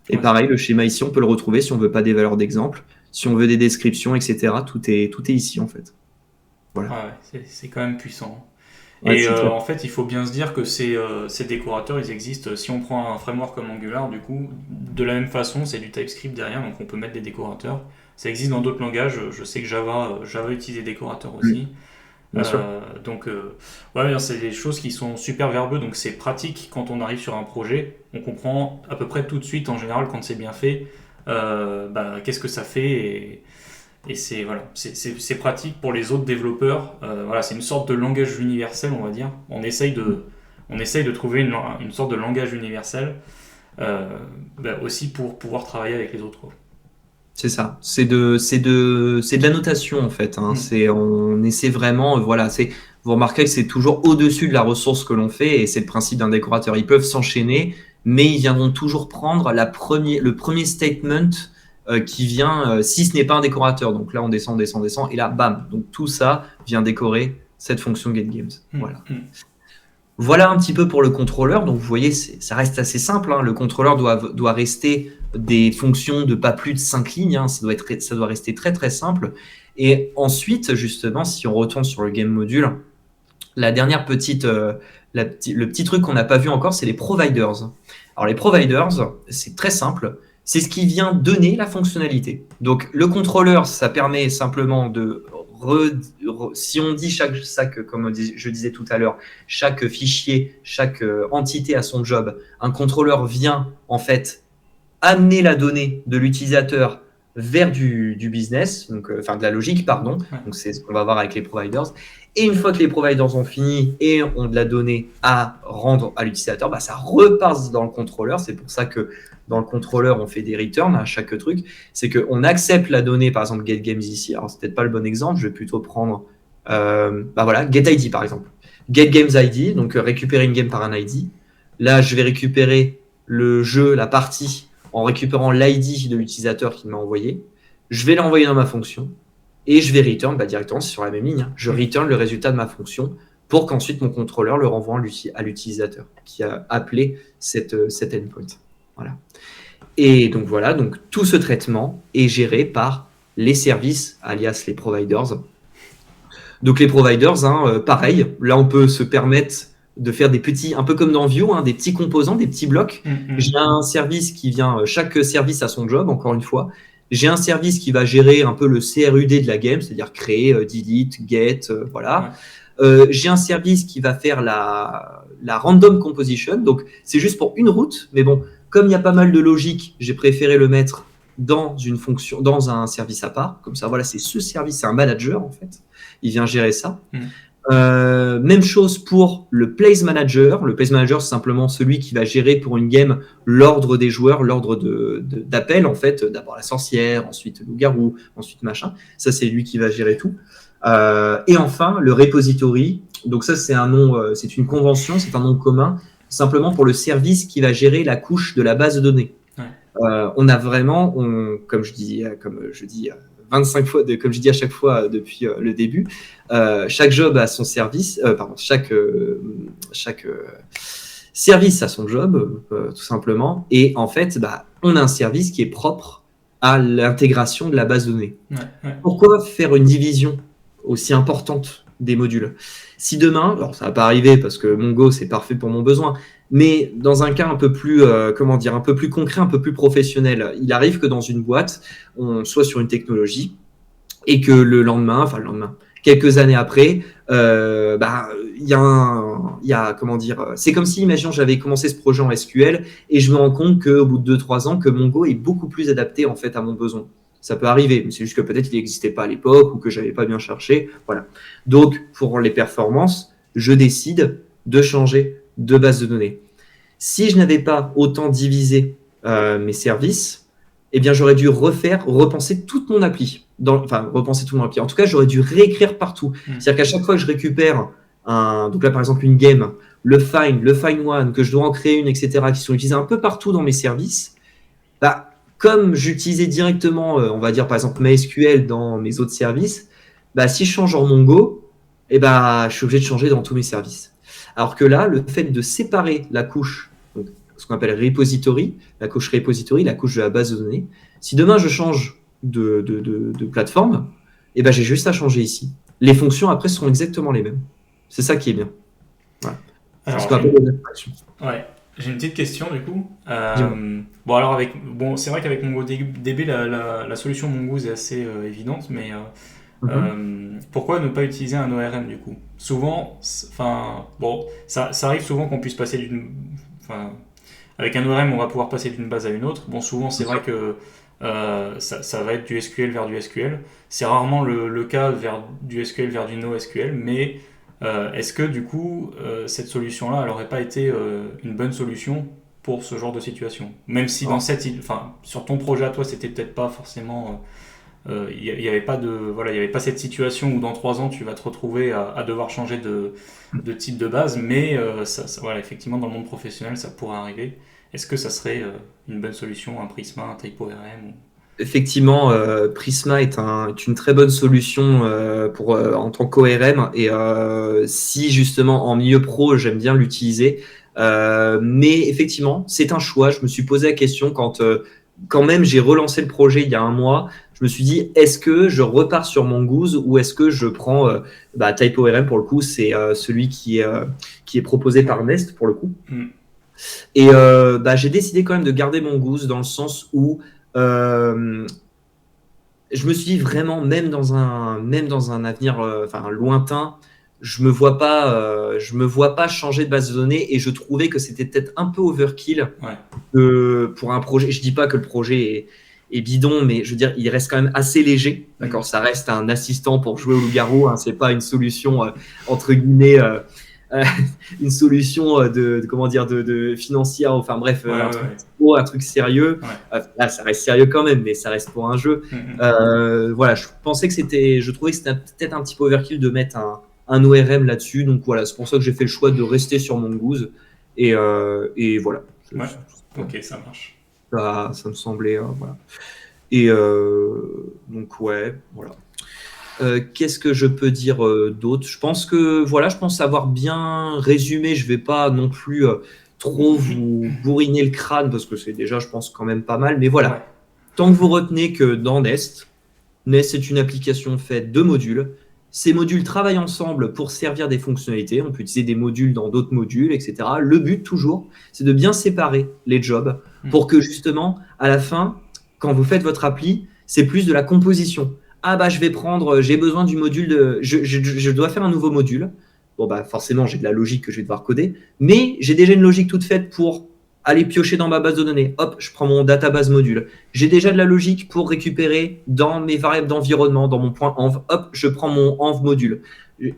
Et pareil, le schéma ici, on peut le retrouver si on veut pas des valeurs d'exemple, si on veut des descriptions, etc. Tout est ici, en fait. Voilà. C'est quand même puissant. Et en fait, il faut bien se dire que ces décorateurs, ils existent. Si on prend un framework comme Angular, du coup, de la même façon, c'est du TypeScript derrière, donc on peut mettre des décorateurs. Ça existe dans d'autres langages. Je sais que Java utilise des décorateurs aussi. Bien sûr. Donc, c'est des choses qui sont super verbeux. Donc, c'est pratique quand on arrive sur un projet. On comprend à peu près tout de suite, en général, quand c'est bien fait, qu'est-ce que ça fait. Et c'est pratique pour les autres développeurs. C'est une sorte de langage universel, on va dire. On essaye de trouver une sorte de langage universel aussi pour pouvoir travailler avec les autres. C'est ça. C'est de la notation en fait. On essaie vraiment. Vous remarquez que c'est toujours au-dessus de la ressource que l'on fait et c'est le principe d'un décorateur. Ils peuvent s'enchaîner, mais ils viendront toujours prendre le premier statement qui vient, si ce n'est pas un décorateur. Donc là, on descend, et là, bam. Donc tout ça vient décorer cette fonction getGames. Voilà. Voilà un petit peu pour le contrôleur. Donc vous voyez, ça reste assez simple. Le contrôleur doit rester des fonctions de pas plus de 5 lignes. Ça doit rester très très simple. Et ensuite, justement, si on retourne sur le game module, la dernière le petit truc qu'on n'a pas vu encore, c'est les providers. Alors les providers, c'est très simple. C'est ce qui vient donner la fonctionnalité. Donc, le contrôleur, ça permet simplement de... si on dit comme je disais tout à l'heure, chaque fichier, chaque entité a son job, un contrôleur vient en fait amener la donnée de l'utilisateur vers du business, donc de la logique, pardon. Donc, c'est ce qu'on va voir avec les providers. Et une fois que les providers ont fini et ont de la donnée à rendre à l'utilisateur, ça repasse dans le contrôleur. C'est pour ça que dans le contrôleur, on fait des returns à chaque truc. C'est qu'on accepte la donnée, par exemple, getGames ici. Alors, c'est peut-être pas le bon exemple. Je vais plutôt prendre getID, par exemple. getGames ID, donc récupérer une game par un ID. Là, je vais récupérer le jeu, la partie, en récupérant l'ID de l'utilisateur qui m'a envoyé. Je vais l'envoyer dans ma fonction. Et je vais return directement sur la même ligne. Je return le résultat de ma fonction pour qu'ensuite mon contrôleur le renvoie à l'utilisateur qui a appelé cet endpoint. Voilà. Et donc voilà, donc tout ce traitement est géré par les services, alias les providers. Donc les providers, pareil, là on peut se permettre de faire des petits, un peu comme dans Vue, des petits composants, des petits blocs. J'ai un service qui vient, chaque service a son job, encore une fois. J'ai un service qui va gérer un peu le CRUD de la game, c'est-à-dire créer, delete, get, voilà. J'ai un service qui va faire la random composition, donc c'est juste pour une route, mais bon, comme il y a pas mal de logique, j'ai préféré le mettre dans une fonction, dans un service à part. Comme ça, voilà, c'est ce service, c'est un manager en fait. Il vient gérer ça. Même chose pour le Place Manager. Le Place Manager, c'est simplement celui qui va gérer pour une game l'ordre des joueurs, l'ordre d'appel, en fait. D'abord la sorcière, ensuite le loup-garou, ensuite machin. Ça, c'est lui qui va gérer tout. Et enfin, le Repository. Donc ça, c'est un nom, c'est une convention, c'est un nom commun, simplement pour le service qui va gérer la couche de la base de données. On a vraiment, comme je dis 25 fois, comme je dis à chaque fois depuis le début, chaque job a son service, chaque service a son job, tout simplement. Et en fait, on a un service qui est propre à l'intégration de la base de données. Pourquoi faire une division aussi importante des modules? Si demain, alors ça va pas arriver parce que Mongo c'est parfait pour mon besoin, mais dans un cas un peu plus, un peu plus concret, un peu plus professionnel, il arrive que dans une boîte, on soit sur une technologie et que le lendemain, quelques années après, c'est comme si, imaginons, j'avais commencé ce projet en SQL et je me rends compte qu'au bout de 2-3 ans, que Mongo est beaucoup plus adapté en fait à mon besoin. Ça peut arriver, mais c'est juste que peut-être il n'existait pas à l'époque ou que j'avais pas bien cherché. Voilà. Donc, pour les performances, je décide de changer de base de données. Si je n'avais pas autant divisé mes services, eh bien, j'aurais dû repenser toute mon appli. En tout cas, j'aurais dû réécrire partout. C'est-à-dire qu'à chaque fois que je récupère donc là, par exemple, une game, le find one, que je dois en créer une, etc., qui sont utilisés un peu partout dans mes services, comme j'utilisais directement, on va dire par exemple MySQL dans mes autres services, si je change en Mongo, je suis obligé de changer dans tous mes services. Alors que là, le fait de séparer la couche, donc ce qu'on appelle repository, la couche repository, la couche de la base de données, si demain je change de plateforme, j'ai juste à changer ici. Les fonctions après seront exactement les mêmes. C'est ça qui est bien. Voilà. Alors, j'ai une petite question du coup. C'est vrai qu'avec MongoDB, la solution Mongoose est assez évidente, mais pourquoi ne pas utiliser un ORM du coup? Souvent, ça arrive souvent qu'on puisse passer avec un ORM, on va pouvoir passer d'une base à une autre. Bon, souvent, c'est vrai que ça va être du SQL vers du SQL. C'est rarement le cas du SQL vers du NoSQL, mais est-ce que du coup, cette solution-là, elle n'aurait pas été une bonne solution pour ce genre de situation? Même si sur ton projet à toi, c'était peut-être pas forcément... Il n'y avait pas cette situation où dans 3 ans, tu vas te retrouver à devoir changer de type de base, mais effectivement, dans le monde professionnel, ça pourrait arriver. Est-ce que ça serait une bonne solution, un Prisma, un TypeORM Effectivement, Prisma est une très bonne solution en tant qu'ORM et si justement en milieu pro, j'aime bien l'utiliser. Mais effectivement, c'est un choix. Je me suis posé la question quand même j'ai relancé le projet il y a 1 mois. Je me suis dit, est-ce que je repars sur Mongoose ou est-ce que je prends TypeORM pour le coup, c'est celui qui est proposé par Nest pour le coup. Et j'ai décidé quand même de garder Mongoose dans le sens où je me suis dit vraiment, même dans un avenir lointain, je me vois pas changer de base de données et je trouvais que c'était peut-être un peu overkill pour un projet. Je dis pas que le projet est bidon, mais je veux dire, il reste quand même assez léger. D'accord, ça reste un assistant pour jouer au loup-garou. C'est pas une solution entre guillemets. Une solution de financière, enfin bref, un truc sérieux. Là, ça reste sérieux quand même, mais ça reste pour un jeu. Je trouvais que c'était peut-être un petit peu overkill de mettre un ORM là-dessus. Donc voilà, c'est pour ça que j'ai fait le choix de rester sur Mongoose. Et voilà. Ok, ça marche. Ça me semblait, voilà. Et donc voilà. Qu'est-ce que je peux dire d'autre? Je pense avoir bien résumé. Je vais pas non plus trop vous bourriner le crâne parce que c'est déjà, je pense, quand même pas mal. Mais voilà, tant que vous retenez que dans Nest est une application faite de modules. Ces modules travaillent ensemble pour servir des fonctionnalités. On peut utiliser des modules dans d'autres modules, etc. Le but, toujours, c'est de bien séparer les jobs pour que, justement, à la fin, quand vous faites votre appli, c'est plus de la composition. J'ai besoin du module je dois faire un nouveau module. Bon, forcément, j'ai de la logique que je vais devoir coder, mais j'ai déjà une logique toute faite pour aller piocher dans ma base de données. Hop, je prends mon database module. J'ai déjà de la logique pour récupérer dans mes variables d'environnement, dans mon point env. Hop, je prends mon env module,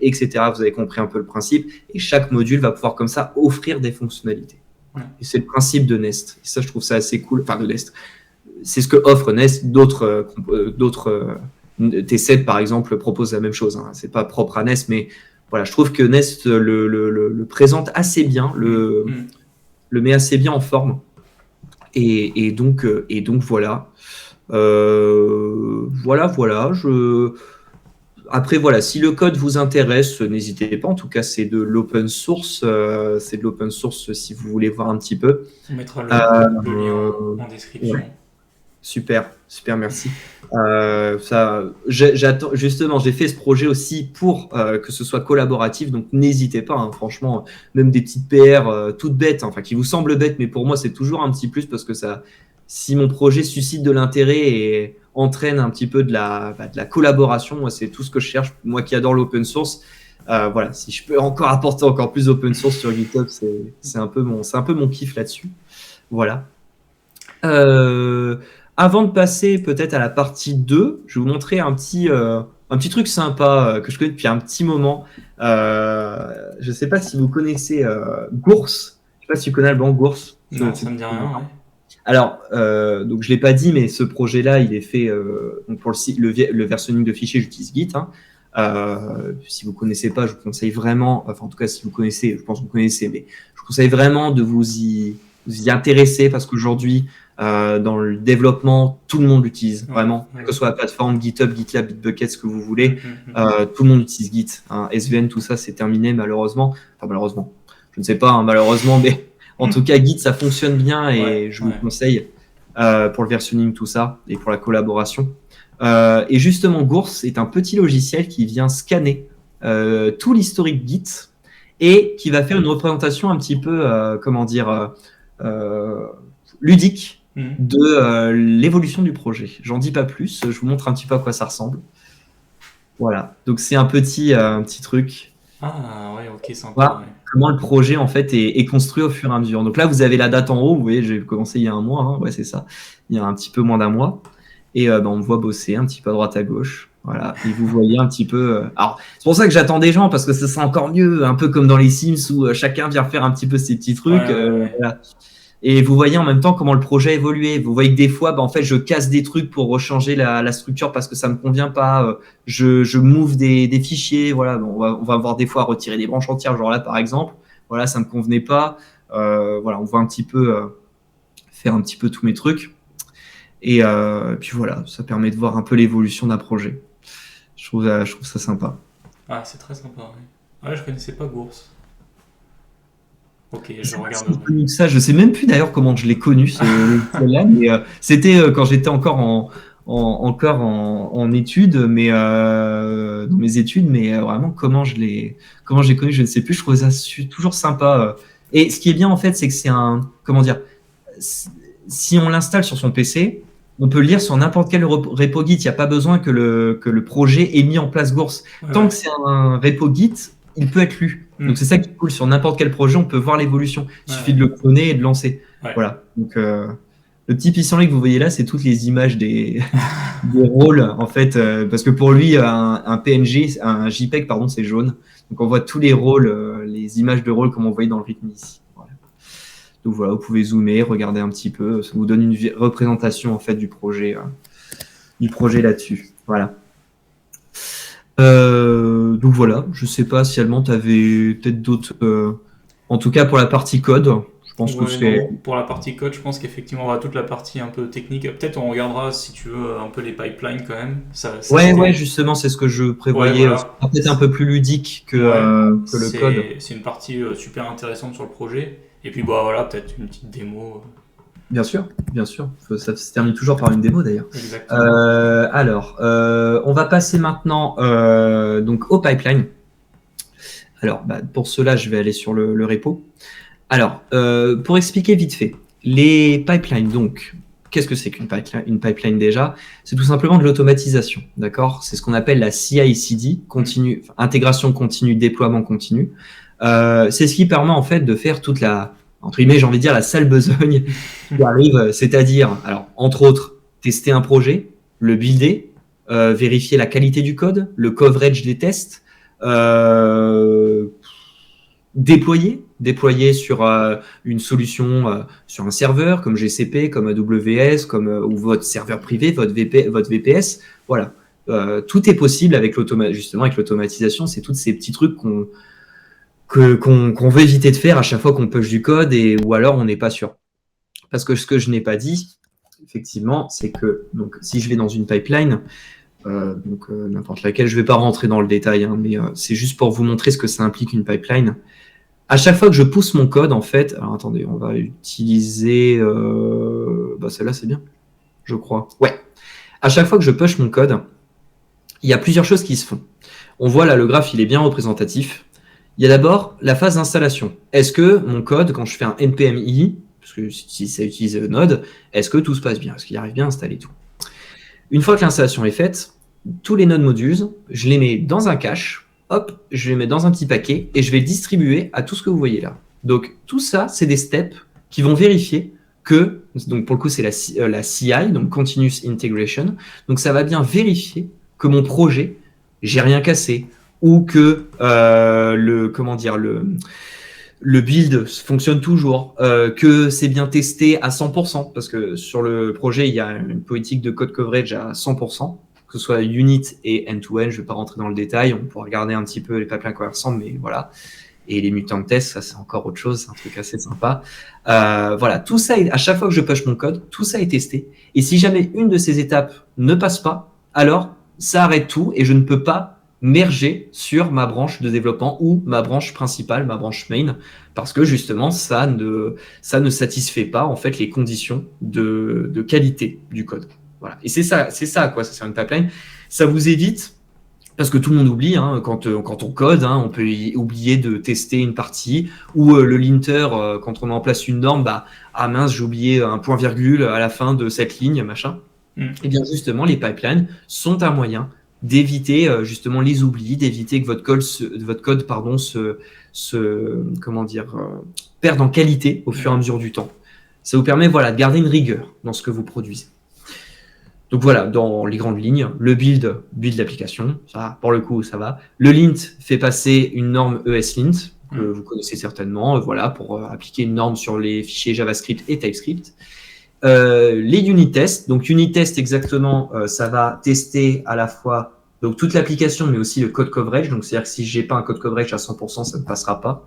etc. Vous avez compris un peu le principe. Et chaque module va pouvoir comme ça offrir des fonctionnalités. Ouais. Et c'est le principe de Nest. Et ça, je trouve ça assez cool. Enfin, de Nest. C'est ce que offre Nest. D'autres T7, par exemple, proposent la même chose. Hein. C'est pas propre à Nest, mais voilà, je trouve que Nest le présente assez bien, le met assez bien en forme. Et donc voilà. Voilà. Après, voilà, si le code vous intéresse, n'hésitez pas. En tout cas, c'est de l'open source. Si vous voulez voir un petit peu. On mettra le lien en description. Ouais. Super, merci. Justement, j'ai fait ce projet aussi pour que ce soit collaboratif, donc n'hésitez pas, hein, franchement, même des petites PR toutes bêtes, enfin qui vous semblent bêtes, mais pour moi c'est toujours un petit plus parce que si mon projet suscite de l'intérêt et entraîne un petit peu de la collaboration, moi c'est tout ce que je cherche, moi qui adore l'open source. Voilà, si je peux encore apporter encore plus d'open source sur GitHub, c'est un peu mon kiff là-dessus. Voilà. Avant de passer peut-être à la partie 2, je vais vous montrer un petit truc sympa que je connais depuis un petit moment. Je ne sais pas si vous connaissez Gours. Je ne sais pas si tu connais Alban Gours. Non, ça ne me dit rien. Ouais. Alors, donc je ne l'ai pas dit, mais ce projet-là, il est fait donc pour le versionning de fichiers, j'utilise Git. Hein. Si vous ne connaissez pas, je vous conseille vraiment, enfin en tout cas si vous connaissez, je pense que vous connaissez, mais je vous conseille vraiment de vous y intéresser parce qu'aujourd'hui, dans le développement, tout le monde l'utilise, vraiment, que ce soit la plateforme GitHub, GitLab, Bitbucket, ce que vous voulez, tout le monde utilise Git. Hein. SVN, tout ça, c'est terminé malheureusement. Enfin malheureusement, je ne sais pas, hein, malheureusement, mais en tout cas, Git, ça fonctionne bien et je vous conseille pour le versionning, tout ça, et pour la collaboration. Et justement, Gours est un petit logiciel qui vient scanner tout l'historique Git et qui va faire une représentation un petit peu, ludique de l'évolution du projet. J'en dis pas plus, je vous montre un petit peu à quoi ça ressemble. Voilà, donc c'est un petit truc. Ah ouais, ok, sympa. Voilà, comment le projet en fait est construit au fur et à mesure. Donc là, vous avez la date en haut, vous voyez, j'ai commencé il y a un mois, hein, ouais c'est ça, il y a un petit peu moins d'un mois. Et on me voit bosser un petit peu à droite à gauche. Voilà, et vous voyez un petit peu. Alors, c'est pour ça que j'attends des gens parce que ça sera encore mieux, un peu comme dans les Sims où chacun vient faire un petit peu ses petits trucs. Voilà. Et vous voyez en même temps comment le projet a évolué. Vous voyez que des fois, en fait, je casse des trucs pour rechanger la structure parce que ça me convient pas. Je move des fichiers. Voilà, on va voir des fois retirer des branches entières. Genre là, par exemple, voilà, ça me convenait pas. Voilà, on voit un petit peu faire un petit peu tous mes trucs. Et puis voilà, ça permet de voir un peu l'évolution d'un projet. Je trouve ça sympa. Ah, c'est très sympa. Ouais, je connaissais pas Gours. Ok, je regarde. Ça, je sais même plus d'ailleurs comment je l'ai connu celui-là, mais c'était quand j'étais encore en études, mais dans mes études, mais vraiment comment j'ai connu, je ne sais plus. Je trouvais ça toujours sympa. Et ce qui est bien en fait, c'est que c'est si on l'installe sur son PC, on peut le lire sur n'importe quel repo Git. Il n'y a pas besoin que le projet ait mis en place Gours. Tant que c'est un repo Git, il peut être lu. Donc c'est ça qui est cool, sur n'importe quel projet, on peut voir l'évolution. Il suffit de le cloner et de lancer. Voilà. Donc le petit pissenlit que vous voyez là, c'est toutes les images des rôles en fait, parce que pour lui, un PNG, un JPEG pardon, c'est jaune. Donc on voit tous les rôles, les images de rôles comme on voyait dans le rythme ici. Voilà. Donc voilà, vous pouvez zoomer, regarder un petit peu, ça vous donne une représentation en fait du projet là-dessus. Voilà. Donc voilà, je sais pas si Allemand, tu avais peut-être d'autres. En tout cas, pour la partie code, je pense que c'est. Non, pour la partie code, je pense qu'effectivement, on va toute la partie un peu technique. Peut-être on regardera, si tu veux, un peu les pipelines quand même. Ouais, justement, c'est ce que je prévoyais. Voilà. Peut-être un peu plus ludique que le code. C'est une partie super intéressante sur le projet. Et puis, voilà, peut-être une petite démo. Bien sûr. Ça se termine toujours par une démo d'ailleurs. Exactement. Alors, on va passer maintenant donc au pipeline. Alors, pour cela, je vais aller sur le repo. Alors, pour expliquer vite fait, les pipelines, donc, qu'est-ce que c'est qu'une pipeline? Une pipeline déjà, c'est tout simplement de l'automatisation, d'accord? C'est ce qu'on appelle la CI/CD, intégration continue, déploiement continu. C'est ce qui permet en fait de faire toute la entre guillemets, j'ai envie de dire, la sale besogne qui arrive, c'est-à-dire, alors, entre autres, tester un projet, le builder, vérifier la qualité du code, le coverage des tests, déployer sur une solution, sur un serveur comme GCP, comme AWS, ou votre serveur privé, votre VPS. Voilà. Tout est possible avec justement avec l'automatisation. C'est tous ces petits trucs qu'on veut éviter de faire à chaque fois qu'on push du code ou alors on n'est pas sûr. Parce que ce que je n'ai pas dit, effectivement, c'est que donc, si je vais dans une pipeline, n'importe laquelle, je ne vais pas rentrer dans le détail, hein, mais c'est juste pour vous montrer ce que ça implique une pipeline. À chaque fois que je pousse mon code, en fait, alors attendez, on va utiliser, celle-là c'est bien, je crois. Ouais. À chaque fois que je push mon code, il y a plusieurs choses qui se font. On voit là, le graphe, il est bien représentatif. Il y a d'abord la phase d'installation. Est-ce que mon code, quand je fais un npm-i, parce que si ça utilise Node, est-ce que tout se passe bien? Est-ce qu'il arrive bien à installer tout? Une fois que l'installation est faite, tous les Node modules, je les mets dans un cache, hop, je les mets dans un petit paquet et je vais le distribuer à tout ce que vous voyez là. Donc tout ça, c'est des steps qui vont vérifier que, donc pour le coup c'est la CI, donc Continuous Integration, donc ça va bien vérifier que mon projet, j'ai rien cassé, ou que le build fonctionne toujours, que c'est bien testé à 100%, parce que sur le projet, il y a une politique de code coverage à 100%, que ce soit unit et end-to-end, je ne vais pas rentrer dans le détail, on pourra regarder un petit peu les pipelines quoi ressemblent, mais voilà. Et les mutant tests, ça c'est encore autre chose, c'est un truc assez sympa. Voilà, tout ça, à chaque fois que je push mon code, tout ça est testé. Et si jamais une de ces étapes ne passe pas, alors ça arrête tout et je ne peux pas merger sur ma branche de développement ou ma branche principale, ma branche main, parce que justement ça ne satisfait pas en fait les conditions de qualité du code. Voilà. Et c'est ça à quoi ça sert une pipeline. Ça vous évite, parce que tout le monde oublie, hein, quand on code, hein, on peut oublier de tester une partie, ou le linter, quand on met en place une norme, ah mince, j'ai oublié un point virgule à la fin de cette ligne, machin. Et bien justement, les pipelines sont un moyen d'éviter justement les oublis, d'éviter que votre code perde en qualité au fur et à mesure du temps. Ça vous permet de garder une rigueur dans ce que vous produisez. Donc voilà, dans les grandes lignes, le build l'application, ça, pour le coup, ça va. Le lint fait passer une norme ESLint, que vous connaissez certainement, pour appliquer une norme sur les fichiers JavaScript et TypeScript. Les unit tests, donc unit test exactement, ça va tester à la fois donc toute l'application, mais aussi le code coverage. Donc c'est-à-dire que si j'ai pas un code coverage à 100%, ça ne passera pas.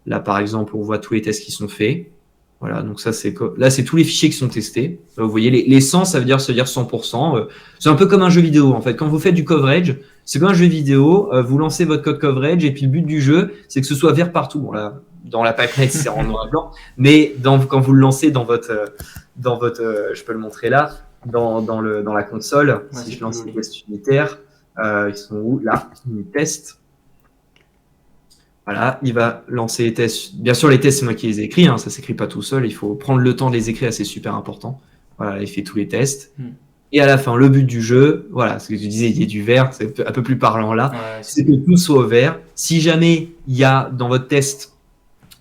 Là, par exemple, on voit tous les tests qui sont faits. Voilà, donc ça c'est tous les fichiers qui sont testés. Vous voyez, les 100, ça veut dire 100%. C'est un peu comme un jeu vidéo en fait. Quand vous faites du coverage, c'est comme un jeu vidéo. Vous lancez votre code coverage et puis le but du jeu, c'est que ce soit vert partout. Bon là, dans la pipeline, c'est en noir et blanc, mais quand vous le lancez dans votre, je peux le montrer là, dans la console, si je lance les tests unitaires, ils sont où? Là, unit test. Voilà, il va lancer les tests. Bien sûr, les tests, c'est moi qui les ai écrits, hein, ça ne s'écrit pas tout seul, il faut prendre le temps de les écrire, c'est super important. Voilà, il fait tous les tests. Et à la fin, le but du jeu, voilà, ce que tu disais, il y a du vert, c'est un peu plus parlant là, c'est que tout soit au vert. Si jamais il y a dans votre test,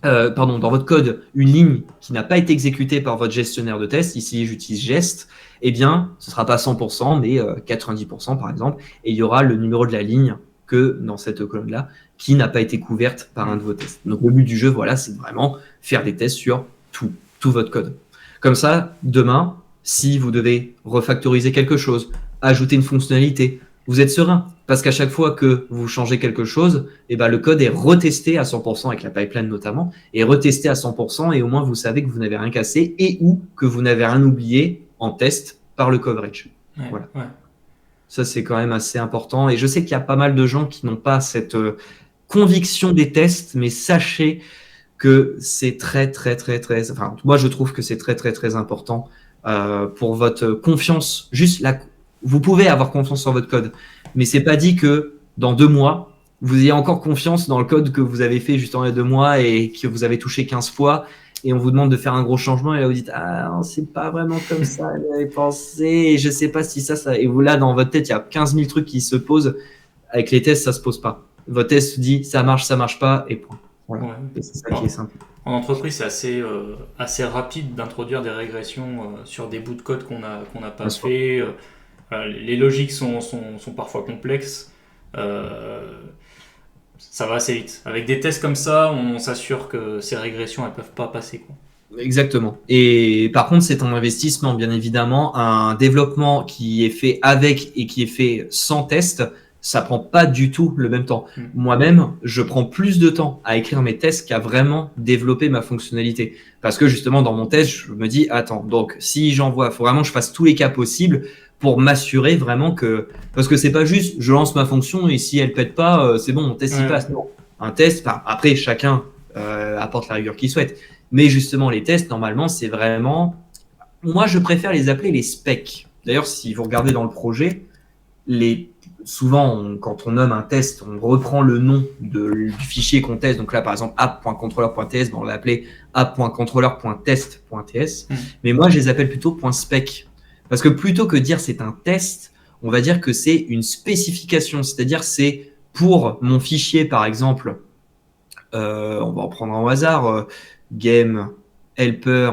dans votre code, une ligne qui n'a pas été exécutée par votre gestionnaire de test, ici j'utilise Jest, eh bien, ce ne sera pas 100%, mais 90% par exemple, et il y aura le numéro de la ligne que dans cette colonne-là, qui n'a pas été couverte par un de vos tests. Donc le but du jeu, c'est vraiment faire des tests sur tout votre code. Comme ça, demain, si vous devez refactoriser quelque chose, ajouter une fonctionnalité, vous êtes serein, parce qu'à chaque fois que vous changez quelque chose, le code est retesté à 100% avec la pipeline notamment, et retesté à 100%, et au moins vous savez que vous n'avez rien cassé et ou que vous n'avez rien oublié en test par le coverage. Voilà. Ça, c'est quand même assez important. Et je sais qu'il y a pas mal de gens qui n'ont pas cette conviction des tests, mais sachez que c'est très, très, très, très... Enfin, moi, je trouve que c'est très, très, très important pour votre confiance. Vous pouvez avoir confiance en votre code, mais c'est pas dit que dans 2 mois, vous ayez encore confiance dans le code que vous avez fait juste en 2 mois et que vous avez touché 15 fois. Et on vous demande de faire un gros changement et là vous dites c'est pas vraiment comme ça, j'avais pensé et je sais pas si ça et vous là dans votre tête il y a 15 000 trucs qui se posent. Avec les tests ça se pose pas, votre test dit ça marche pas et point, Voilà. Ouais. Et c'est ça Alors, qui est simple. en entreprise, c'est assez rapide d'introduire des régressions sur des bouts de code qu'on n'a pas Bien sûr. fait. Voilà, les logiques sont parfois complexes. Euh, Ça va assez vite. Avec des tests comme ça, on s'assure que ces régressions, elles peuvent pas passer, quoi. Exactement. Et par contre, c'est un investissement, bien évidemment. Un développement qui est fait avec et qui est fait sans test, ça prend pas du tout le même temps. Mm. Moi-même, je prends plus de temps à écrire mes tests qu'à vraiment développer ma fonctionnalité. Parce que justement, dans mon test, je me dis, attends, donc si j'envoie, faut vraiment que je fasse tous les cas possibles pour m'assurer vraiment que, parce que c'est pas juste, je lance ma fonction et si elle pète pas, c'est bon, mon test il Ouais. passe. Non. Un test, enfin, après, chacun apporte la rigueur qu'il souhaite. Mais justement, les tests, normalement, c'est vraiment. Moi, je préfère les appeler les specs. D'ailleurs, si vous regardez dans le projet, souvent, quand on nomme un test, on reprend le nom du fichier qu'on teste. Donc là, par exemple, app.controller.ts, on va l'appeler app.controller.test.ts. Mais moi, je les appelle plutôt .spec. Parce que plutôt que dire c'est un test, on va dire que c'est une spécification. C'est-à-dire, c'est pour mon fichier, par exemple, on va en prendre un au hasard, game helper,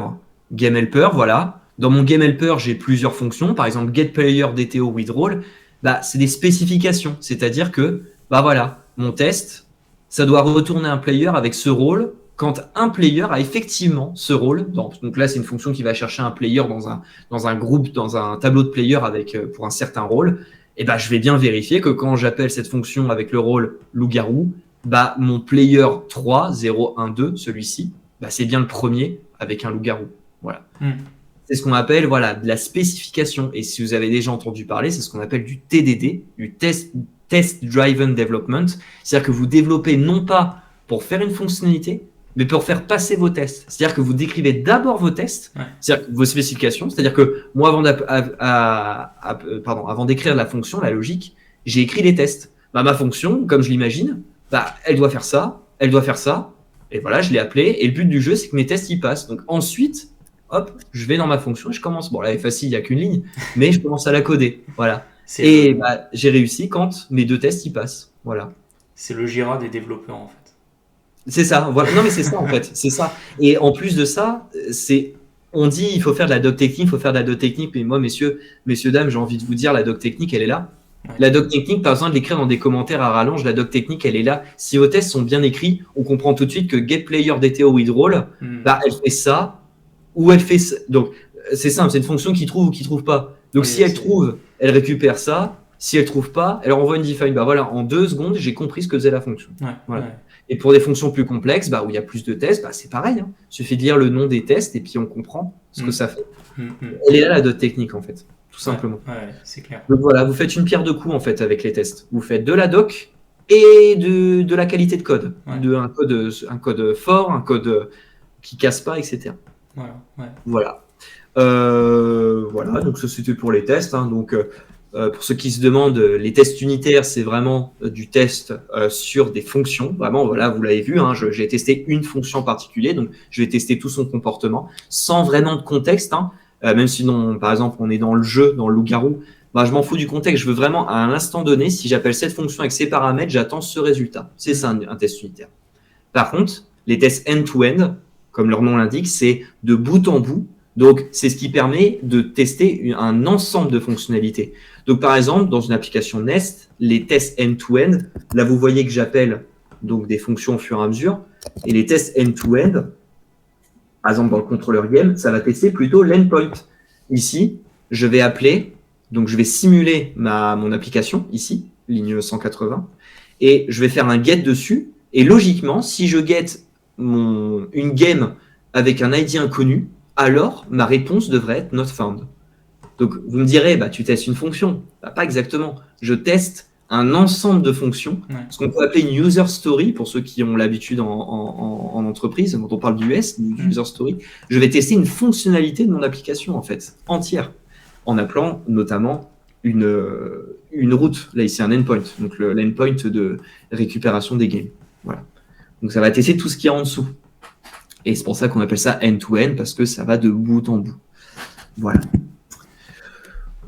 voilà. Dans mon game helper, j'ai plusieurs fonctions, par exemple getPlayer, DTO, withdrawal. Bah, c'est des spécifications, c'est-à-dire que bah voilà, mon test, ça doit retourner un player avec ce rôle quand un player a effectivement ce rôle. Donc là, c'est une fonction qui va chercher un player dans un groupe, dans un tableau de player avec pour un certain rôle. Et bah, je vais bien vérifier que quand j'appelle cette fonction avec le rôle loup-garou, bah, mon player 3, 0, 1, 2, celui-ci, bah, c'est bien le premier avec un loup-garou. Voilà. C'est ce qu'on appelle voilà, de la spécification. Et si vous avez déjà entendu parler, c'est ce qu'on appelle du TDD, du Test Driven Development. C'est-à-dire que vous développez non pas pour faire une fonctionnalité, mais pour faire passer vos tests. C'est-à-dire que vous décrivez d'abord vos tests, c'est-à-dire vos spécifications. C'est-à-dire que moi, avant d'écrire la fonction, la logique, j'ai écrit les tests. Bah, ma fonction, comme je l'imagine, bah, elle doit faire ça, elle doit faire ça. Et voilà, je l'ai appelée. Et le but du jeu, c'est que mes tests y passent. Donc ensuite, hop, je vais dans ma fonction et je commence. Bon, là, elle est facile, il n'y a qu'une ligne, mais je commence à la coder. Voilà. Et bah, j'ai réussi quand mes deux tests y passent. Voilà. C'est le Jira des développeurs, en fait. C'est ça. Voilà. Non, mais c'est ça, en fait. C'est ça. Et en plus de ça, on dit il faut faire de la doc technique, il faut faire de la doc technique. Mais moi, messieurs, dames, j'ai envie de vous dire, la doc technique, elle est là. Ouais. La doc technique, pas besoin de l'écrire dans des commentaires à rallonge. La doc technique, elle est là. Si vos tests sont bien écrits, on comprend tout de suite que getPlayer, DTO, withdrawal, bah, elle fait ça. Ou elle fait ça. Donc, c'est simple, c'est une fonction qui trouve ou qui trouve pas. Donc, si elle trouve, elle récupère ça. Si elle trouve pas, elle renvoie une define. Bah voilà, en 2 secondes, j'ai compris ce que faisait la fonction. Voilà. Ouais. Et pour des fonctions plus complexes, bah, où il y a plus de tests, bah, c'est pareil. Hein. Il suffit de lire le nom des tests et puis on comprend ce que ça fait. Elle est là, la doc technique, en fait. Tout simplement. Ouais, c'est clair. Donc voilà, vous faites une pierre deux coups, en fait, avec les tests. Vous faites de la doc et de la qualité de code. Un code fort, un code qui casse pas, etc. Voilà. Voilà, donc ça c'était pour les tests. Hein. Donc, pour ceux qui se demandent, les tests unitaires, c'est vraiment du test sur des fonctions. Vraiment, voilà, vous l'avez vu, hein, j'ai testé une fonction en particulier, donc je vais tester tout son comportement sans vraiment de contexte. Hein. Même si, par exemple, on est dans le jeu, dans le loup-garou, bah, je m'en fous du contexte. Je veux vraiment, à un instant donné, si j'appelle cette fonction avec ces paramètres, j'attends ce résultat. C'est ça un test unitaire. Par contre, les tests end-to-end, comme leur nom l'indique, c'est de bout en bout. Donc, c'est ce qui permet de tester un ensemble de fonctionnalités. Donc, par exemple, dans une application Nest, les tests end-to-end, là, vous voyez que j'appelle donc des fonctions au fur et à mesure. Et les tests end-to-end, par exemple, dans le contrôleur game, ça va tester plutôt l'endpoint. Ici, je vais appeler, donc je vais simuler mon application, ici, ligne 180, et je vais faire un get dessus. Et logiquement, si je get une game avec un ID inconnu, alors ma réponse devrait être not found. Donc vous me direz, bah, tu testes une fonction. Bah, pas exactement. Je teste un ensemble de fonctions, ce qu'on peut appeler une user story, pour ceux qui ont l'habitude en entreprise, quand on parle du user story, je vais tester une fonctionnalité de mon application, en fait, entière, en appelant notamment une route. Là, ici, un endpoint, donc l'endpoint de récupération des games. Voilà. Donc ça va tester tout ce qu'il y a en dessous. Et c'est pour ça qu'on appelle ça end-to-end, parce que ça va de bout en bout. Voilà.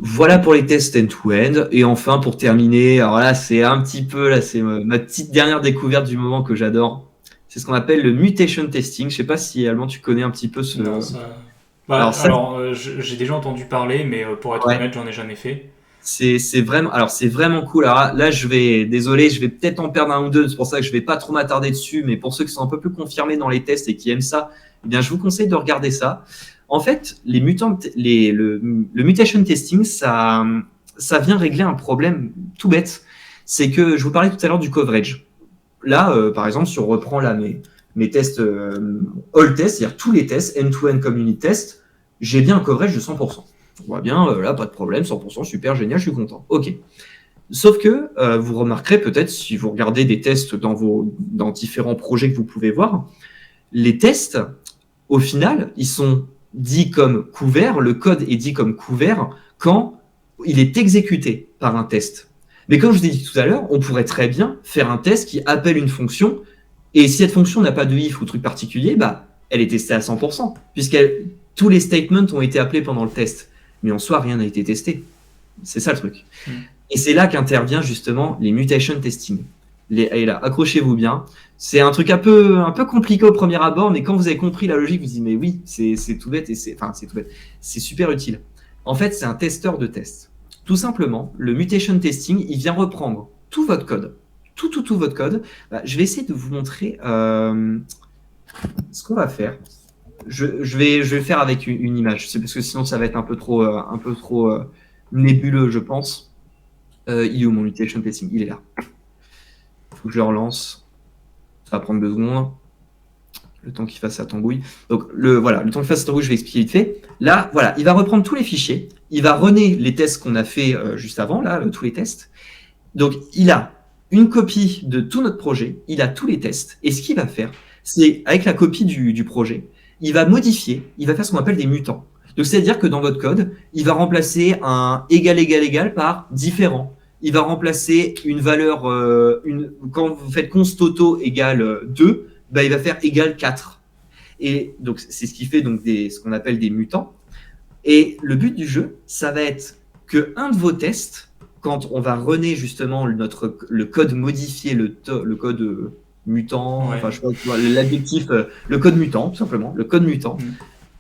Voilà pour les tests end-to-end. Et enfin, pour terminer, alors là, c'est un petit peu, là, c'est ma petite dernière découverte du moment que j'adore. C'est ce qu'on appelle le mutation testing. Je sais pas si, Allemand, tu connais un petit peu ce... Non, ça... j'ai déjà entendu parler, mais pour être Ouais. honnête, j'en ai jamais fait. C'est vraiment cool. Alors là, désolé, je vais peut-être en perdre un ou deux. C'est pour ça que je vais pas trop m'attarder dessus. Mais pour ceux qui sont un peu plus confirmés dans les tests et qui aiment ça, eh bien, je vous conseille de regarder ça. En fait, le mutation testing, ça vient régler un problème tout bête. C'est que je vous parlais tout à l'heure du coverage. Là, par exemple, si on reprend là mes tests all tests, c'est-à-dire tous les tests, end-to-end comme unit test, j'ai bien un coverage de 100%. On voit bien, là, pas de problème, 100%, super, génial, je suis content. OK. Sauf que vous remarquerez peut-être, si vous regardez des tests dans différents projets que vous pouvez voir, les tests, au final, ils sont dits comme couverts, le code est dit comme couvert quand il est exécuté par un test. Mais comme je vous ai dit tout à l'heure, on pourrait très bien faire un test qui appelle une fonction, et si cette fonction n'a pas de if ou truc particulier, bah, elle est testée à 100%, puisque tous les statements ont été appelés pendant le test. Mais en soi, rien n'a été testé. C'est ça le truc. Et c'est là qu'intervient justement les mutation testing. Et là, accrochez-vous bien. C'est un truc un peu compliqué au premier abord, mais quand vous avez compris la logique, vous vous dites, mais oui, c'est tout bête, c'est tout bête. C'est super utile. En fait, c'est un testeur de test. Tout simplement, le mutation testing, il vient reprendre tout votre code. Tout votre code. Bah, je vais essayer de vous montrer ce qu'on va faire. Je vais faire avec une image, c'est parce que sinon ça va être un peu trop nébuleux, je pense. Il est où mon mutation testing? Il est là. Il faut que je le relance. Ça va prendre 2 secondes. Le temps qu'il fasse sa tambouille. Donc le temps qu'il fasse sa tambouille, je vais expliquer vite fait. Là, voilà, il va reprendre tous les fichiers. Il va runner les tests qu'on a fait juste avant, là, tous les tests. Donc il a une copie de tout notre projet. Il a tous les tests. Et ce qu'il va faire, c'est avec la copie du projet, il va modifier, il va faire ce qu'on appelle des mutants. Donc, c'est-à-dire que dans votre code, il va remplacer un égal par différent. Il va remplacer une valeur, quand vous faites const auto égale 2, bah, il va faire égal 4. Et donc, c'est ce qui fait donc ce qu'on appelle des mutants. Et le but du jeu, ça va être que un de vos tests, quand on va runner justement le code modifié, le code mutant, enfin, je sais pas, l'adjectif, le code mutant, tout simplement, le code mutant,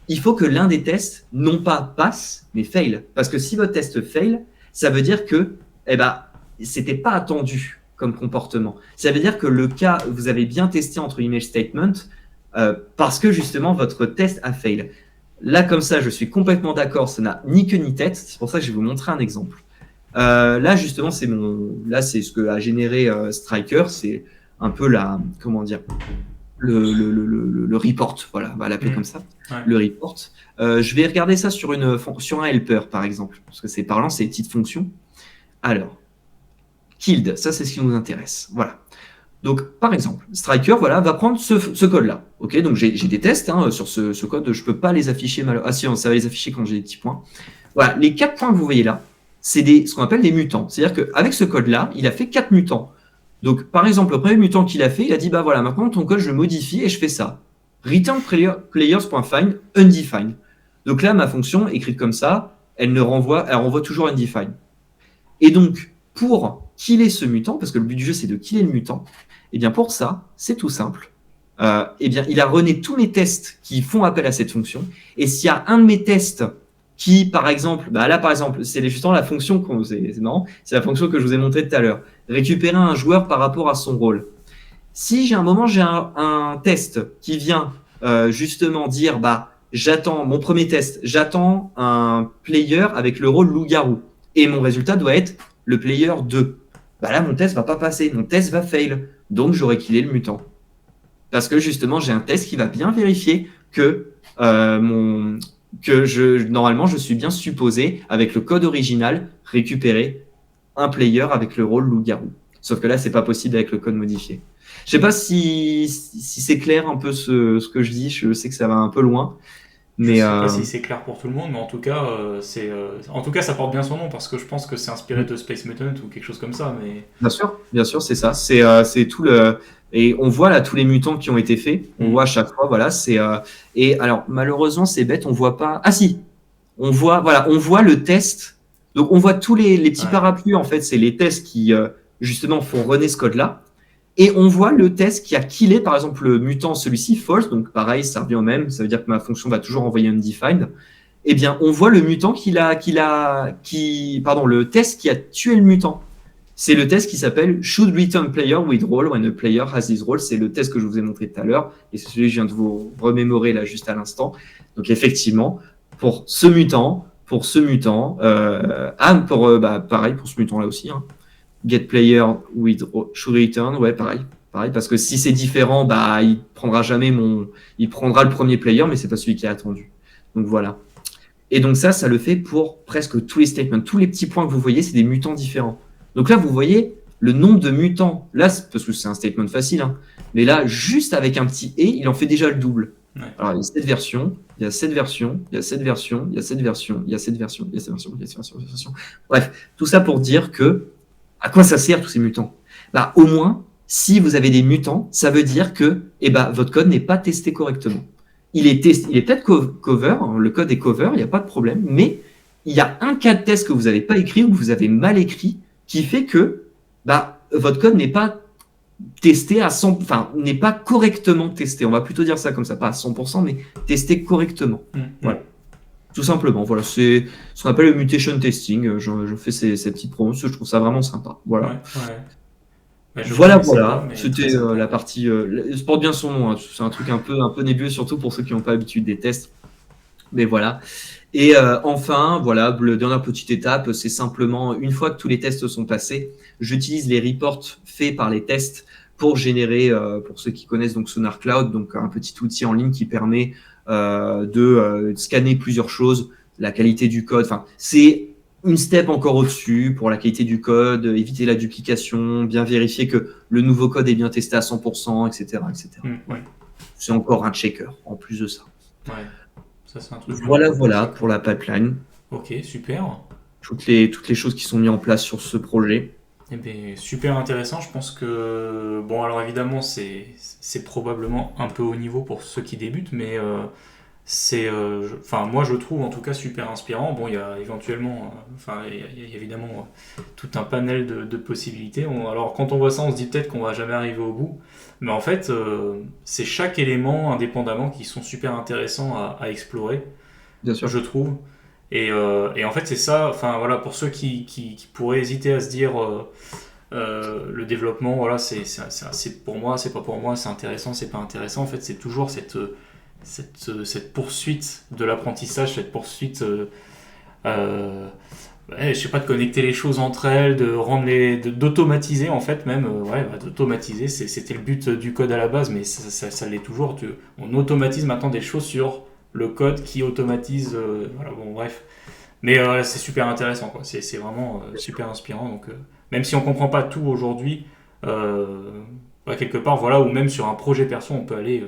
il faut que l'un des tests, non pas passe, mais fail. Parce que si votre test fail, ça veut dire que, c'était pas attendu comme comportement. Ça veut dire que le cas, vous avez bien testé entre image statement, parce que justement, votre test a fail. Là, comme ça, je suis complètement d'accord, ça n'a ni queue ni tête. C'est pour ça que je vais vous montrer un exemple. Là, justement, c'est ce que a généré Striker, c'est un peu le report, voilà, on va l'appeler comme ça, le report. Je vais regarder ça sur un helper, par exemple, parce que c'est parlant, c'est une petite fonction. Alors, killed, ça c'est ce qui nous intéresse, voilà. Donc, par exemple, Striker, voilà, va prendre ce code-là. Ok, donc j'ai des tests sur ce code, je peux pas les afficher malheureusement. Ah si, ça va les afficher quand j'ai des petits points. Voilà, les 4 points que vous voyez là, c'est ce qu'on appelle des mutants. C'est-à-dire qu'avec ce code-là, il a fait 4 mutants. Donc, par exemple, le premier mutant qu'il a fait, il a dit, bah voilà, maintenant ton code, je le modifie et je fais ça. Return players.find undefined. Donc là, ma fonction, écrite comme ça, elle renvoie toujours undefined. Et donc, pour killer ce mutant, parce que le but du jeu, c'est de killer le mutant, et bien pour ça, c'est tout simple. Et bien, il a runné tous les tests qui font appel à cette fonction. Et s'il y a un de mes tests qui, par exemple, c'est justement la fonction c'est marrant, c'est la fonction que je vous ai montrée tout à l'heure. Récupérer un joueur par rapport à son rôle. Si j'ai un test qui vient justement dire, j'attends mon premier test, j'attends un player avec le rôle loup-garou, et mon résultat doit être le player 2. Là, mon test va pas passer, mon test va fail, donc j'aurais killé le mutant. Parce que justement, j'ai un test qui va bien vérifier que normalement, je suis bien supposé, avec le code original, récupérer un player avec le rôle loup-garou. Sauf que là, c'est pas possible avec le code modifié. Je sais pas si c'est clair un peu ce que je dis. Je sais que ça va un peu loin. Mais je sais pas si c'est clair pour tout le monde, mais en tout cas, ça porte bien son nom parce que je pense que c'est inspiré de Space Mutant ou quelque chose comme ça. Mais bien sûr, c'est ça. C'est tout le. Et on voit là tous les mutants qui ont été faits. On voit à chaque fois, voilà. Et alors malheureusement c'est bête, on voit pas. Ah si, on voit le test. Donc on voit tous les petits parapluies en fait, c'est les tests qui justement font runner ce code là. Et on voit le test qui a killé, par exemple, le mutant, celui-ci, false. Donc, pareil, ça revient au même. Ça veut dire que ma fonction va toujours envoyer undefined. Eh bien, on voit le mutant le test qui a tué le mutant. C'est le test qui s'appelle Should return player with role when a player has his role. C'est le test que je vous ai montré tout à l'heure. Et c'est celui que je viens de vous remémorer là, juste à l'instant. Donc, effectivement, pour ce mutant, pareil, pour ce mutant là aussi, hein. Get player with should return, ouais, pareil, parce que si c'est différent, il prendra le premier player, mais c'est pas celui qui est attendu. Donc voilà. Et donc ça le fait pour presque tous les statements. Tous les petits points que vous voyez, c'est des mutants différents. Donc là, vous voyez le nombre de mutants. Là, parce que c'est un statement facile, hein. Mais là, juste avec un petit et, il en fait déjà le double. Ouais. Alors, il y a cette version, il y a cette version, il y a cette version, il y a cette version, il y a cette version, il y a cette version, il y a cette version, il y a cette version. Bref, tout ça pour dire que à quoi ça sert tous ces mutants? Au moins, si vous avez des mutants, ça veut dire que votre code n'est pas testé correctement. Il est peut-être cover, le code est cover, il n'y a pas de problème, mais il y a un cas de test que vous n'avez pas écrit ou que vous avez mal écrit qui fait que votre code n'est pas testé à 100%, n'est pas correctement testé. On va plutôt dire ça comme ça, pas à 100%, mais testé correctement. Voilà. Tout simplement, voilà, c'est ce qu'on appelle le mutation testing. Je fais ces petites promos, je trouve ça vraiment sympa. Voilà. Ouais. Voilà. C'était la partie. Je porte bien son nom. Hein. C'est un truc un peu nébuleux, surtout pour ceux qui n'ont pas l'habitude des tests. Mais voilà. Et enfin, voilà, la dernière petite étape, c'est simplement une fois que tous les tests sont passés, j'utilise les reports faits par les tests pour générer, pour ceux qui connaissent donc Sonar Cloud, donc un petit outil en ligne qui permet de scanner plusieurs choses, la qualité du code. Enfin, c'est une step encore au-dessus pour la qualité du code, éviter la duplication, bien vérifier que le nouveau code est bien testé à 100%, etc. Ouais. C'est encore un checker en plus de ça. Ouais. Ça, c'est un truc voilà pour la pipeline. Ok, super. Toutes les choses qui sont mises en place sur ce projet. Eh bien, super intéressant. Je pense que, bon, alors évidemment, c'est probablement un peu haut niveau pour ceux qui débutent, mais moi je trouve en tout cas super inspirant. Bon, il y a éventuellement, il y a évidemment tout un panel de possibilités. Alors quand on voit ça, on se dit peut-être qu'on va jamais arriver au bout, mais en fait, c'est chaque élément indépendamment qui sont super intéressants à explorer. Bien sûr. Je trouve. Et en fait, c'est ça. Enfin voilà, pour ceux qui pourraient hésiter à se dire le développement, voilà, c'est pour moi, c'est pas pour moi, c'est intéressant, c'est pas intéressant. En fait, c'est toujours cette poursuite de l'apprentissage, cette poursuite, je sais pas, de connecter les choses entre elles, de rendre d'automatiser en fait même, d'automatiser. C'était le but du code à la base, mais ça l'est toujours. On automatise maintenant des choses sur le code qui automatise. Voilà, bon, bref. Mais c'est super intéressant, quoi. C'est vraiment super inspirant. Donc, même si on comprend pas tout aujourd'hui, quelque part, voilà, ou même sur un projet perso, on peut aller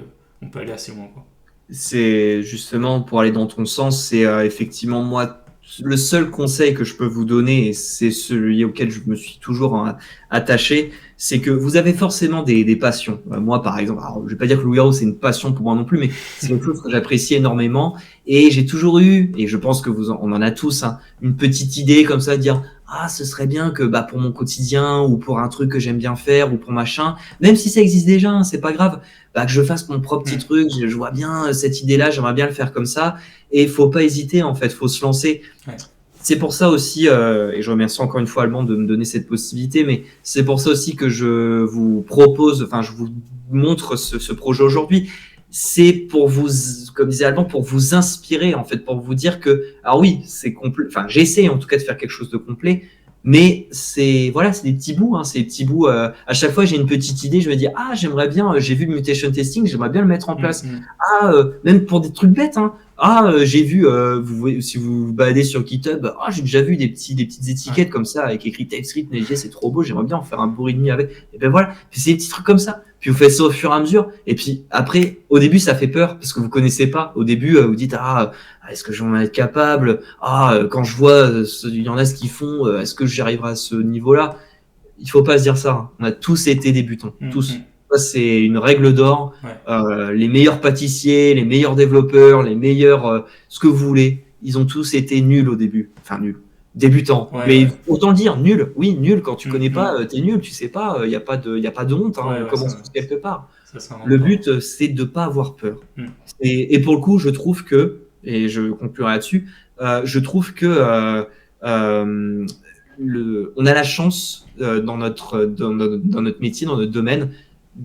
assez loin, quoi. C'est justement pour aller dans ton sens, c'est effectivement moi le seul conseil que je peux vous donner, et c'est celui auquel je me suis toujours attaché, c'est que vous avez forcément des passions. Moi, par exemple, alors, je vais pas dire que le loup-garou c'est une passion pour moi non plus, mais c'est quelque chose que j'apprécie énormément. Et j'ai toujours eu, et je pense que on en a tous, hein, une petite idée comme ça, de dire ce serait bien que pour mon quotidien ou pour un truc que j'aime bien faire ou pour machin, même si ça existe déjà, hein, c'est pas grave, que je fasse mon propre petit truc. Je vois bien cette idée-là, j'aimerais bien le faire comme ça. Et faut pas hésiter, en fait, faut se lancer. Ouais. C'est pour ça aussi, et je remercie encore une fois Alban de me donner cette possibilité, mais c'est pour ça aussi que je vous propose, je vous montre ce projet aujourd'hui. C'est pour vous, comme disait Alban, pour vous inspirer, en fait, pour vous dire que, alors oui, c'est complet. J'essaie en tout cas de faire quelque chose de complet, mais c'est des petits bouts, hein, c'est des petits bouts. À chaque fois, j'ai une petite idée, je me dis j'aimerais bien, j'ai vu le mutation testing, j'aimerais bien le mettre en place. Même pour des trucs bêtes, hein. J'ai vu, si vous vous baladez sur GitHub, j'ai déjà vu des petites étiquettes comme ça avec écrit TypeScript, Node.js, c'est trop beau, j'aimerais bien en faire un bout et demi avec. Et ben voilà, puis c'est des petits trucs comme ça. Puis vous faites ça au fur et à mesure. Et puis après, au début, ça fait peur parce que vous connaissez pas. Au début, vous dites est-ce que je vais en être capable? Quand je vois, il y en a ce qu'ils font, est-ce que j'arriverai à ce niveau-là? Il faut pas se dire ça. Hein. On a tous été débutants, tous. Ça, c'est une règle d'or. Ouais. Les meilleurs pâtissiers, les meilleurs développeurs, les meilleurs, ce que vous voulez, ils ont tous été nuls au début. Enfin, nuls. débutant. Ouais, Mais ouais. autant le dire, nul. Oui, nul. Quand tu Mm, connais mm. pas, t'es nul. Tu sais pas, il y a pas de honte. Hein, Ouais, on ouais, commence tous quelque part. ça Le s'invente pas. but, c'est de pas avoir peur. Mm. Et pour le coup, je trouve que, et je conclurai là-dessus, je trouve que euh, on a la chance dans notre métier, dans notre domaine,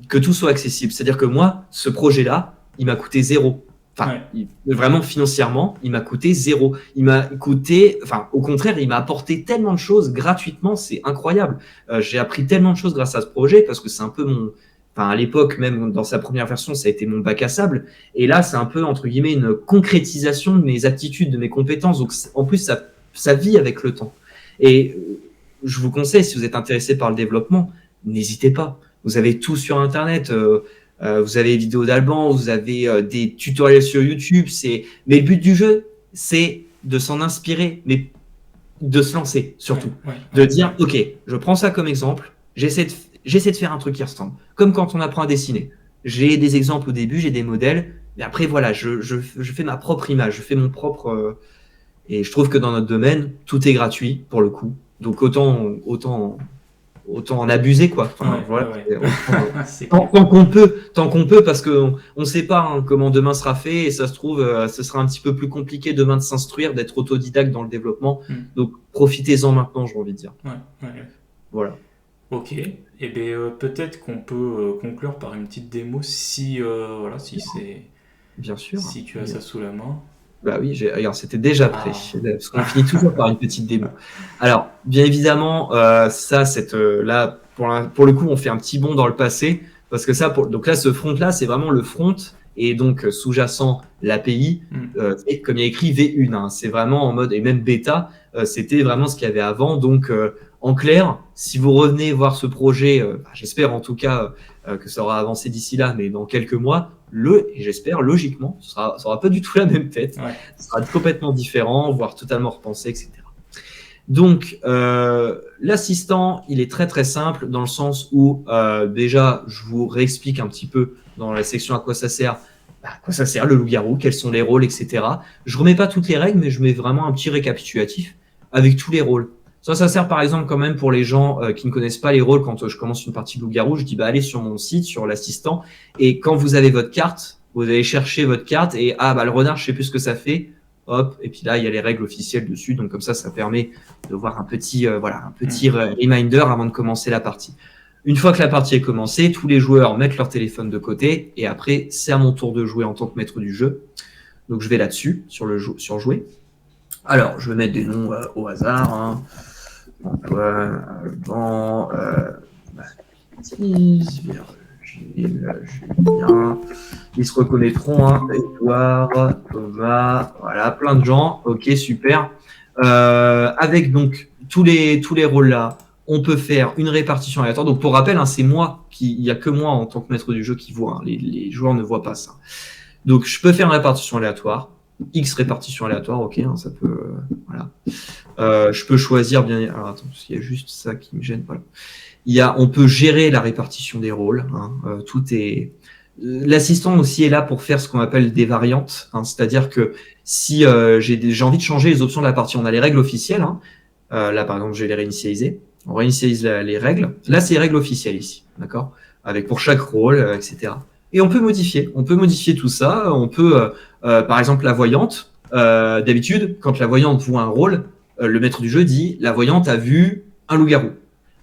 que tout soit accessible. C'est-à-dire que moi, ce projet-là, il m'a coûté zéro. Enfin, Ouais. vraiment financièrement, il m'a coûté zéro. Il m'a coûté, enfin, au contraire, il m'a apporté tellement de choses gratuitement, c'est incroyable. J'ai appris tellement de choses grâce à ce projet parce que c'est un peu mon, enfin, à l'époque, même dans sa première version, ça a été mon bac à sable. Et là, c'est un peu, entre guillemets, une concrétisation de mes aptitudes, de mes compétences. Donc, en plus, ça vit avec le temps. Et je vous conseille, si vous êtes intéressé par le développement, n'hésitez pas. Vous avez tout sur Internet. Vous avez les vidéos d'Alban, vous avez des tutoriels sur YouTube. Mais le but du jeu, c'est de s'en inspirer, mais de se lancer surtout. Ouais, De dire, OK, je prends ça comme exemple, j'essaie de faire un truc qui ressemble. Comme quand on apprend à dessiner. J'ai des exemples au début, j'ai des modèles, mais après, voilà, je fais ma propre image, je fais mon propre. Et je trouve que dans notre domaine, tout est gratuit pour le coup. Donc autant en abuser, quoi. Enfin, ouais, voilà. ouais. C'est clair. Tant qu'on peut, parce qu'on ne sait pas hein, comment demain sera fait, et ça se trouve, ce sera un petit peu plus compliqué demain de s'instruire, d'être autodidacte dans le développement. Mm. Donc, profitez-en maintenant, j'ai envie de dire. Ouais, ouais. Voilà. Ok. Et bien peut-être qu'on peut conclure par une petite démo si voilà Bien sûr. si tu as ça sous la main. Bah oui, regarde, c'était déjà prêt. Ah. Parce qu'on finit toujours par une petite démo. Alors, bien évidemment, là, pour le coup, on fait un petit bond dans le passé. Parce que donc là, ce front-là, c'est vraiment le front. Et donc, sous-jacent, l'API, Mm. et comme il y a écrit V1, hein, c'est vraiment en mode, et même bêta, c'était vraiment ce qu'il y avait avant. Donc, en clair, si vous revenez voir ce projet, j'espère en tout cas que ça aura avancé d'ici là, mais dans quelques mois, et j'espère logiquement, ça aura pas du tout la même tête, Ouais. ça sera complètement différent, voire totalement repensé, etc. Donc, l'assistant, il est très très simple dans le sens où déjà, je vous réexplique un petit peu dans la section à quoi ça sert. À quoi ça sert le loup-garou, quels sont les rôles, etc. Je remets pas toutes les règles, mais je mets vraiment un petit récapitulatif avec tous les rôles. Ça sert par exemple quand même pour les gens qui ne connaissent pas les rôles. Quand je commence une partie de loup-garou, je dis allez sur mon site, sur l'assistant, et quand vous avez votre carte, vous allez chercher votre carte et le renard, je sais plus ce que ça fait. Hop, et puis là, il y a les règles officielles dessus. Donc comme ça permet de voir un petit reminder avant de commencer la partie. Une fois que la partie est commencée, tous les joueurs mettent leur téléphone de côté et après, c'est à mon tour de jouer en tant que maître du jeu. Donc je vais là-dessus, sur jouer. Alors, je vais mettre des noms au hasard. Hein. Antoine, Alban, Baptiste, Virgile, Julien. Ils se reconnaîtront, hein. Edouard, Thomas, voilà, plein de gens. Ok, super. Avec donc tous les rôles là, on peut faire une répartition aléatoire. Donc pour rappel, hein, il n'y a que moi en tant que maître du jeu qui voit. Hein. Les joueurs ne voient pas ça. Donc je peux faire une répartition aléatoire. X répartition aléatoire, ok, hein, ça peut. Voilà. Je peux choisir bien. Alors attends, il y a juste ça qui me gêne. Voilà. On peut gérer la répartition des rôles. Hein, tout est. L'assistant aussi est là pour faire ce qu'on appelle des variantes. Hein, c'est-à-dire que si j'ai envie de changer les options de la partie, on a les règles officielles. Hein, là, par exemple, je vais les réinitialiser. On réinitialise les règles. Là, c'est les règles officielles ici, d'accord, avec pour chaque rôle, etc. Et on peut modifier. On peut modifier tout ça. On peut, par exemple, la voyante. D'habitude, quand la voyante voit un rôle, le maître du jeu dit la voyante a vu un loup-garou.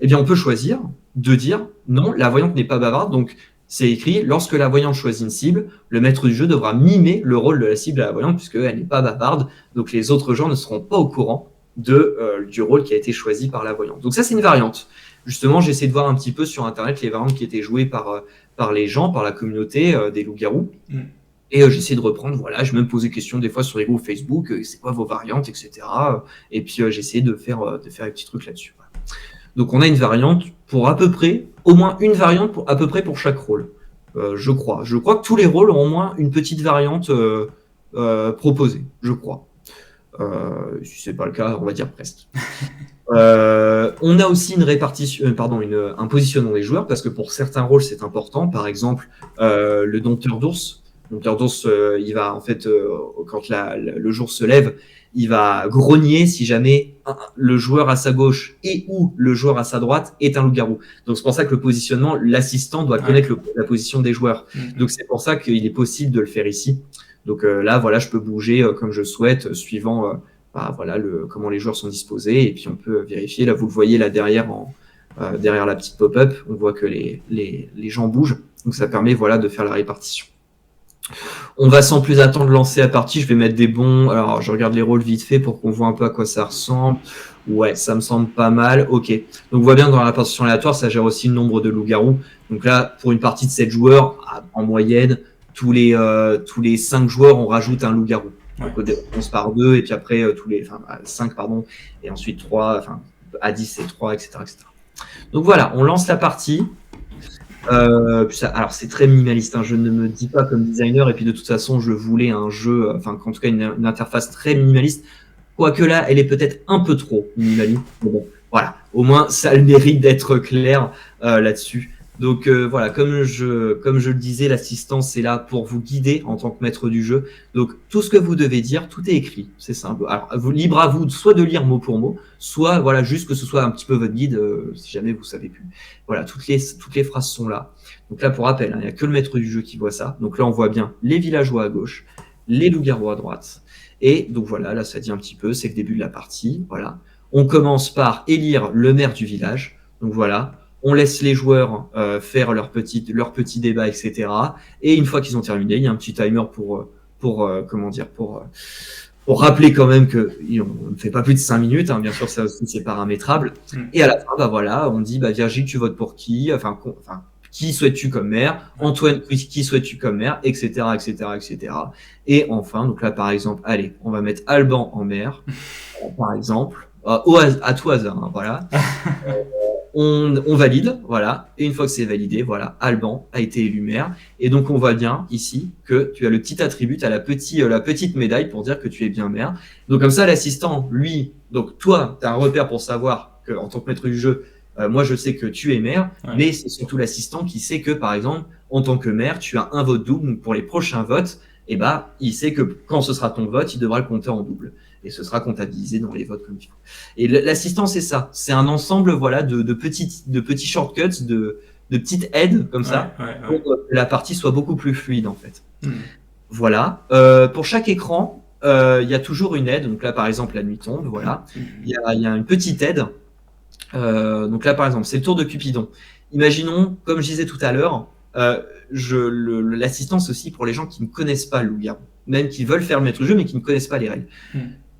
Eh bien, on peut choisir de dire non, la voyante n'est pas bavarde. Donc, c'est écrit lorsque la voyante choisit une cible, le maître du jeu devra mimer le rôle de la cible à la voyante puisqu'elle n'est pas bavarde. Donc, les autres gens ne seront pas au courant du rôle qui a été choisi par la voyante. Donc, ça, c'est une variante. Justement, j'essaie de voir un petit peu sur Internet les variantes qui étaient jouées par les gens, par la communauté des loups-garous. Mm. Et j'essaie de reprendre, voilà, je me posais des questions des fois sur les groupes Facebook, c'est quoi vos variantes, etc. Et puis j'essaie de faire des petits trucs là-dessus. Voilà. Donc on a une variante pour à peu près, au moins une variante à peu près pour chaque rôle, je crois. Je crois que tous les rôles ont au moins une petite variante proposée, je crois. Si c'est pas le cas, on va dire presque. On a aussi une répartition, un positionnement des joueurs parce que pour certains rôles c'est important. Par exemple, le dompteur d'ours. Donc l'ours, il va en fait, quand le jour se lève, il va grogner si jamais le joueur à sa gauche et ou le joueur à sa droite est un loup-garou. Donc c'est pour ça que le positionnement, l'assistant doit connaître la position des joueurs. Donc c'est pour ça qu'il est possible de le faire ici. Donc là, voilà, je peux bouger comme je souhaite, suivant voilà, comment les joueurs sont disposés. Et puis on peut vérifier. Là, vous le voyez là derrière, derrière la petite pop-up, on voit que les gens bougent. Donc ça permet voilà, de faire la répartition. On va sans plus attendre lancer la partie. Je vais mettre des bons. Alors, je regarde les rôles vite fait pour qu'on voit un peu à quoi ça ressemble. Ouais, ça me semble pas mal. Ok. Donc, on voit bien dans la répartition aléatoire, ça gère aussi le nombre de loups-garous. Donc là, pour une partie de 7 joueurs, en moyenne, tous les 5 joueurs, on rajoute un loup-garou. Donc, on commence par 2, et puis après, 5, pardon, et ensuite 3, enfin, à 10, c'est 3, etc., etc. Donc voilà, on lance la partie. Alors c'est très minimaliste, hein. Je ne me dis pas comme designer, et puis de toute façon je voulais un jeu, enfin en tout cas une interface très minimaliste, quoique là elle est peut-être un peu trop minimaliste, mais bon voilà, au moins ça a le mérite d'être clair là-dessus. Donc voilà, comme je le disais, l'assistance est là pour vous guider en tant que maître du jeu. Donc tout ce que vous devez dire, tout est écrit, c'est simple. Alors libre à vous soit de lire mot pour mot, soit voilà juste que ce soit un petit peu votre guide si jamais vous savez plus. Voilà, toutes les phrases sont là. Donc là pour rappel, hein, il n'y a que le maître du jeu qui voit ça. Donc là on voit bien les villageois à gauche, les loups-garous à droite. Et donc voilà, là ça dit un petit peu, c'est le début de la partie. Voilà, on commence par élire le maire du village. Donc voilà. On laisse les joueurs faire leur petit débat, etc. Et une fois qu'ils ont terminé, il y a un petit timer pour rappeler quand même qu'on ne fait pas plus de 5 minutes. Hein, bien sûr, ça aussi, c'est paramétrable. Et à la fin, bah voilà, on dit, Virgile, tu votes pour qui ? Enfin, qui souhaites-tu comme maire ? Antoine, qui souhaites-tu comme maire ? Etc., etc., etc. Et enfin, donc là, par exemple, allez, on va mettre Alban en maire, par exemple, à tout hasard, hein, voilà. On valide, voilà, et une fois que c'est validé, voilà, Alban a été élu maire, et donc on voit bien ici que tu as le petit attribut, tu as la petite médaille pour dire que tu es bien maire. Donc comme ça, l'assistant, lui, donc toi, tu as un repère pour savoir que en tant que maître du jeu, moi je sais que tu es maire, mais c'est surtout l'assistant qui sait que, par exemple, en tant que maire, tu as un vote double, donc pour les prochains votes, et il sait que quand ce sera ton vote, il devra le compter en double. Et ce sera comptabilisé dans les votes comme il faut. Et l'assistant, c'est ça. C'est un ensemble, voilà, de petits shortcuts, de petites aides comme ça, pour que la partie soit beaucoup plus fluide en fait. Voilà. Pour chaque écran, il y a toujours une aide. Donc là, par exemple, la nuit tombe. Voilà. Il y a une petite aide. Donc là, par exemple, c'est le tour de Cupidon. Imaginons, comme je disais tout à l'heure, l'assistance aussi pour les gens qui ne connaissent pas le loup-garou, même qui veulent faire le maître du jeu mais qui ne connaissent pas les règles.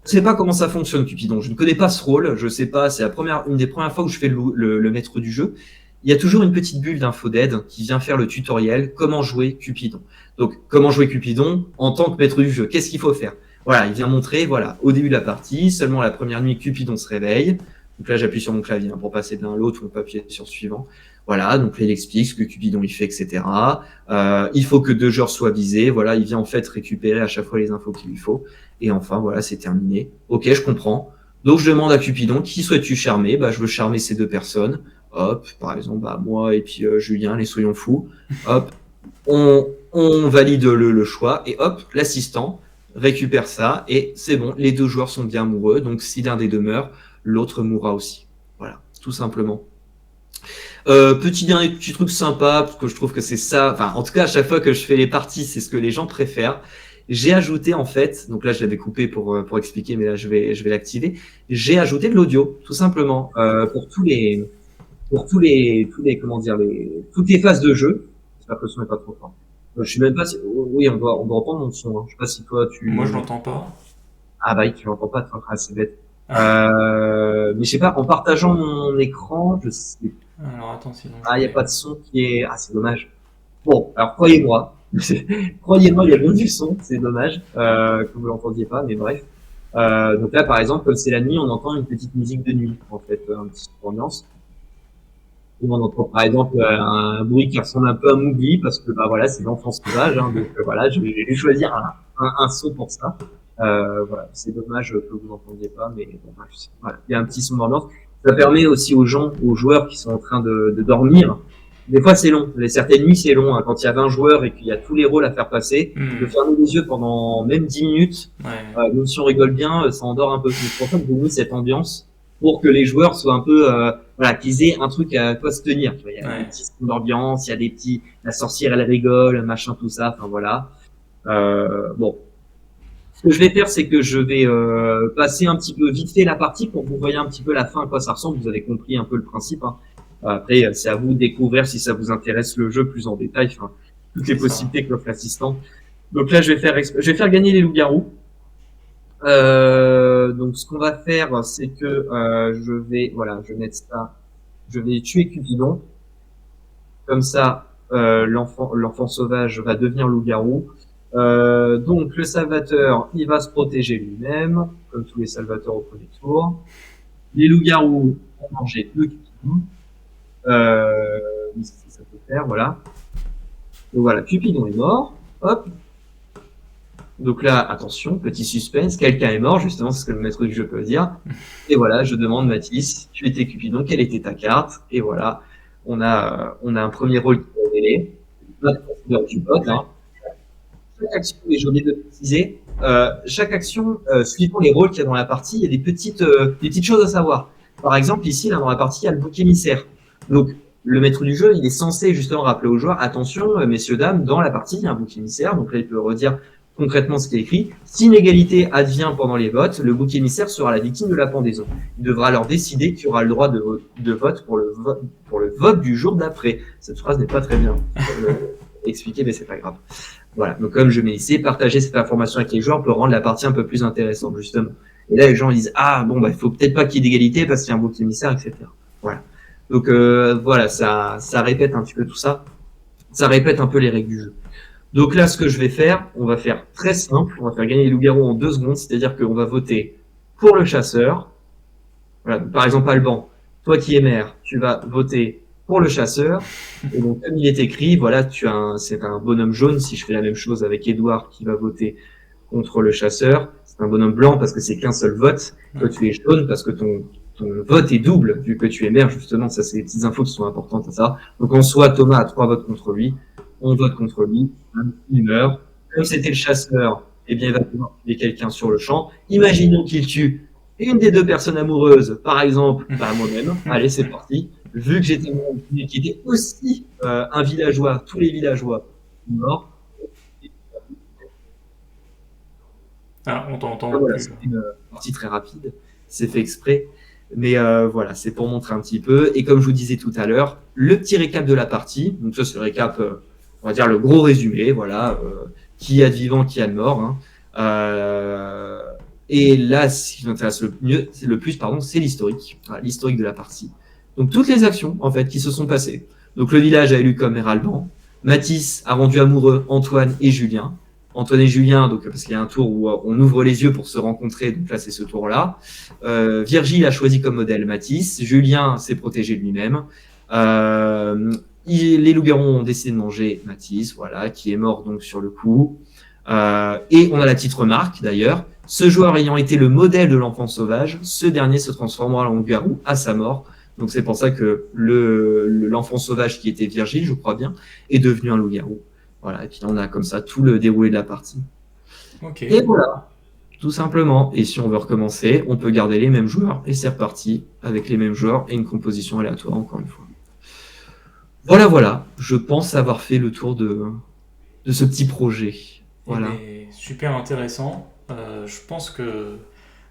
Je sais pas comment ça fonctionne, Cupidon. Je ne connais pas ce rôle. Je sais pas. C'est une des premières fois où je fais le maître du jeu. Il y a toujours une petite bulle d'info d'aide qui vient faire le tutoriel comment jouer Cupidon. Donc, comment jouer Cupidon en tant que maître du jeu. Qu'est-ce qu'il faut faire ? Voilà, il vient montrer, voilà, au début de la partie, seulement la première nuit, Cupidon se réveille. Donc là, j'appuie sur mon clavier pour passer de l'un à l'autre, ou on peut appuyer sur suivant. Voilà, donc là, il explique ce que Cupidon il fait, etc. Il faut que 2 joueurs soient visés. Voilà, il vient en fait récupérer à chaque fois les infos qu'il lui faut. Et enfin, voilà, c'est terminé. Ok, je comprends. Donc, je demande à Cupidon, qui souhaites-tu charmer ? Je veux charmer ces 2 personnes. Hop, par exemple, moi et puis Julien, les soyons fous. Hop, on valide le choix. Et hop, l'assistant récupère ça. Et c'est bon, les 2 joueurs sont bien amoureux. Donc, si l'un des 2 meurt, l'autre mourra aussi. Voilà, tout simplement. Petit truc sympa, parce que je trouve que c'est ça, enfin, en tout cas, à chaque fois que je fais les parties, c'est ce que les gens préfèrent. J'ai ajouté, en fait, donc là, je l'avais coupé pour expliquer, mais là, je vais l'activer. J'ai ajouté de l'audio, tout simplement, pour toutes les, toutes les phases de jeu. J'espère que le son n'est pas trop fort. Je sais même pas si, oui, on doit entendre mon son, hein. Je sais pas si toi, Moi, je l'entends pas. Ah, tu l'entends pas, toi, c'est bête. Mais je sais pas, en partageant mon écran, je sais. Alors attends, sinon. Il n'y a pas de son qui est. Ah, c'est dommage. Bon, alors croyez-moi, il y a bien du son, c'est dommage que vous l'entendiez pas, mais bref. Donc là, par exemple, comme c'est la nuit, on entend une petite musique de nuit, en fait, un petit ambiance. Et on entend par exemple un bruit qui ressemble un peu à Mowgli, parce que voilà, c'est l'enfance sauvage, hein, donc voilà, je vais choisir un son pour ça. Voilà, c'est dommage que vous n'entendiez pas, mais bon, voilà, il y a un petit son d'ambiance. Ça permet aussi aux joueurs qui sont en train de dormir, Des fois, c'est long. Certaines nuits, c'est long. Hein. Quand il y a 20 joueurs et qu'il y a tous les rôles à faire passer, de fermer les yeux pendant même 10 minutes, Ouais. même si on rigole bien, ça endort un peu. C'est pour ça que j'ai mis cette ambiance pour que les joueurs soient un peu, voilà, qu'ils aient un truc à quoi se tenir. Tu vois, il y a des Ouais. petits sons d'ambiance, il y a des petits, la sorcière, elle rigole, machin, tout ça. Enfin, voilà. Bon. Ce que je vais faire, c'est que je vais passer un petit peu vite fait la partie pour que vous voyez un petit peu la fin, à quoi ça ressemble. Vous avez compris un peu le principe. Hein. Après, c'est à vous de découvrir si ça vous intéresse le jeu plus en détail. Enfin, toutes les C'est ça. possibilités qu'offre l'assistant. Donc là, je vais faire gagner les loups-garous. Donc ce qu'on va faire, c'est que je vais mettre ça. Je vais tuer Cupidon. Comme ça, l'enfant sauvage va devenir loup-garou. Donc le salvateur, il va se protéger lui-même, comme tous les salvateurs au premier tour. Les loups-garous vont manger le Cupidon. Si ça peut faire, voilà. Donc voilà, Cupidon est mort. Hop. Donc là, attention, petit suspense, quelqu'un est mort, justement, c'est ce que le maître du jeu peut dire. Et voilà, je demande, Mathis, tu étais Cupidon, quelle était ta carte? Et voilà, on a un premier rôle qui est révélé. Du bot, hein. Chaque action, et j'ai oublié de préciser, chaque action, suivant les rôles qu'il y a dans la partie, il y a des petites choses à savoir. Par exemple, ici, là, dans la partie, il y a le bouc émissaire. Donc, le maître du jeu, il est censé justement rappeler aux joueurs, attention, messieurs, dames, dans la partie, il y a un bouc émissaire. Donc là, il peut redire concrètement ce qui est écrit. Si une égalité advient pendant les votes, le bouc émissaire sera la victime de la pendaison. Il devra alors décider qui aura le droit de vote pour le vote du jour d'après. Cette phrase n'est pas très bien expliquée, mais c'est pas grave. Voilà. Donc, comme je mets ici, partager cette information avec les joueurs peut rendre la partie un peu plus intéressante, justement. Et là, les gens ils disent, ah, bon, bah, il faut peut-être pas qu'il y ait d'égalité parce qu'il y a un bouc émissaire, etc. Voilà. Donc, voilà, ça répète un petit peu tout ça. Ça répète un peu les règles du jeu. Donc là, ce que je vais faire, on va faire très simple. On va faire gagner les loups-garous en 2 secondes. C'est-à-dire qu'on va voter pour le chasseur. Voilà. Par exemple, Alban, toi qui es maire, tu vas voter pour le chasseur. Et donc, comme il est écrit, voilà, c'est un bonhomme jaune. Si je fais la même chose avec Edouard qui va voter contre le chasseur, c'est un bonhomme blanc parce que c'est qu'un seul vote. Toi, tu es jaune parce que ton vote est double, vu que tu es maire, justement. Ça, c'est des petites infos qui sont importantes à ça. Donc, en soi, Thomas a 3 votes contre lui. On vote contre lui. Il meurt. Comme c'était le chasseur, eh bien, il va pouvoir tuer quelqu'un sur le champ. Imaginons qu'il tue une des 2 personnes amoureuses, par exemple, moi-même. Allez, c'est parti. Vu que j'étais qui était aussi un villageois, tous les villageois sont morts. Ah, on t'entend Voilà, plus. c'est une partie très rapide, c'est fait exprès. Mais voilà, c'est pour montrer un petit peu. Et comme je vous disais tout à l'heure, le petit récap de la partie. Donc ça, c'est le récap, on va dire le gros résumé. Voilà, qui y a de vivant, qui y a de mort. Hein. Et là, ce qui m'intéresse le plus, c'est l'historique. Voilà, l'historique de la partie. Donc toutes les actions, en fait, qui se sont passées. Donc le village a élu comme maire Alban. Mathis a rendu amoureux Antoine et Julien. Antoine et Julien, donc parce qu'il y a un tour où on ouvre les yeux pour se rencontrer, donc là c'est ce tour-là. Virgile a choisi comme modèle Mathis, Julien s'est protégé lui-même. Les loups-garous ont décidé de manger Mathis, voilà, qui est mort donc sur le coup. Et on a la petite remarque d'ailleurs, ce joueur ayant été le modèle de l'enfant sauvage, ce dernier se transformera en loup-garou à sa mort. Donc c'est pour ça que l'enfant sauvage qui était Virgile, je crois bien, est devenu un loup-garou. Voilà, et puis là, on a comme ça tout le déroulé de la partie. Ok. Et voilà, tout simplement. Et si on veut recommencer, on peut garder les mêmes joueurs et c'est reparti avec les mêmes joueurs et une composition aléatoire, encore une fois. Voilà. Je pense avoir fait le tour de ce petit projet. Voilà. Il est super intéressant. Je pense que.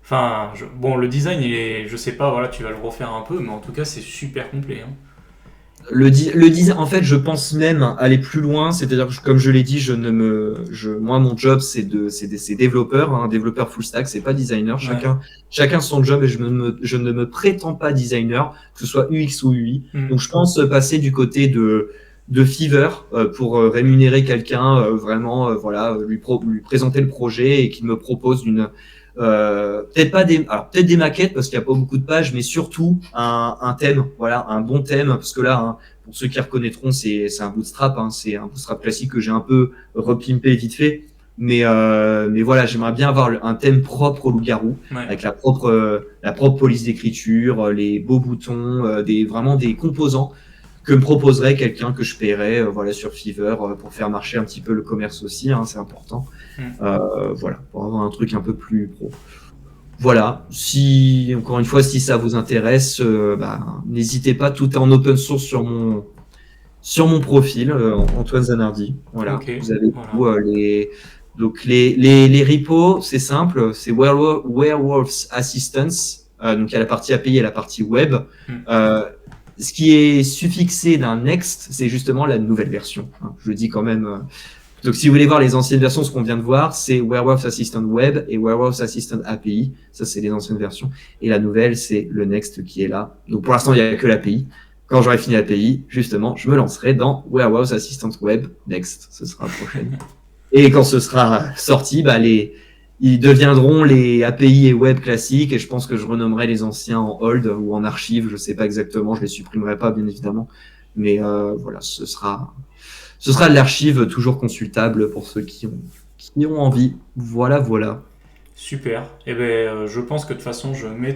Enfin, bon, le design, je sais pas, voilà, tu vas le refaire un peu, mais en tout cas, c'est super complet. Hein. Le design, en fait, je pense même aller plus loin. C'est-à-dire que, comme je l'ai dit, moi, mon job, c'est développeur, un développeur full stack, c'est pas designer. Ouais. Chacun son job et je ne me prétends pas designer, que ce soit UX ou UI. Donc, je pense passer du côté de Fiverr pour rémunérer quelqu'un, vraiment, voilà, lui présenter le projet et qu'il me propose peut-être des maquettes parce qu'il n'y a pas beaucoup de pages, mais surtout un thème, voilà, un bon thème, parce que là, hein, pour ceux qui reconnaîtront, c'est un bootstrap, hein, c'est un bootstrap classique que j'ai un peu repimpé vite fait, mais voilà, j'aimerais bien avoir un thème propre au loup-garou, avec la propre police d'écriture, les beaux boutons, vraiment des composants que me proposerait quelqu'un que je paierais voilà, sur Fiverr pour faire marcher un petit peu le commerce aussi, hein, c'est important. Voilà, pour avoir un truc un peu plus pro. Voilà, si encore une fois, si ça vous intéresse, n'hésitez pas, tout est en open source sur mon profil, Antoine Zanardi. Voilà, vous avez tout, donc les repos, c'est simple, c'est Werewolves Assistance, donc il y a la partie API et la partie web. Ce qui est suffixé d'un next, c'est justement la nouvelle version, hein, je le dis quand même. Donc, si vous voulez voir les anciennes versions, ce qu'on vient de voir, c'est Werewolves Assistant Web et Werewolves Assistant API. Ça, c'est les anciennes versions. Et la nouvelle, c'est le Next qui est là. Donc, pour l'instant, il n'y a que l'API. Quand j'aurai fini l'API, justement, je me lancerai dans Werewolves Assistant Web Next. Ce sera la prochaine. Et quand ce sera sorti, ils deviendront les API et web classiques. Et je pense que je renommerai les anciens en hold ou en archive. Je ne sais pas exactement. Je ne les supprimerai pas, bien évidemment. Mais voilà, ce sera de l'archive toujours consultable pour ceux qui ont envie. Voilà. Super. Eh ben, je pense que de toute façon, je mets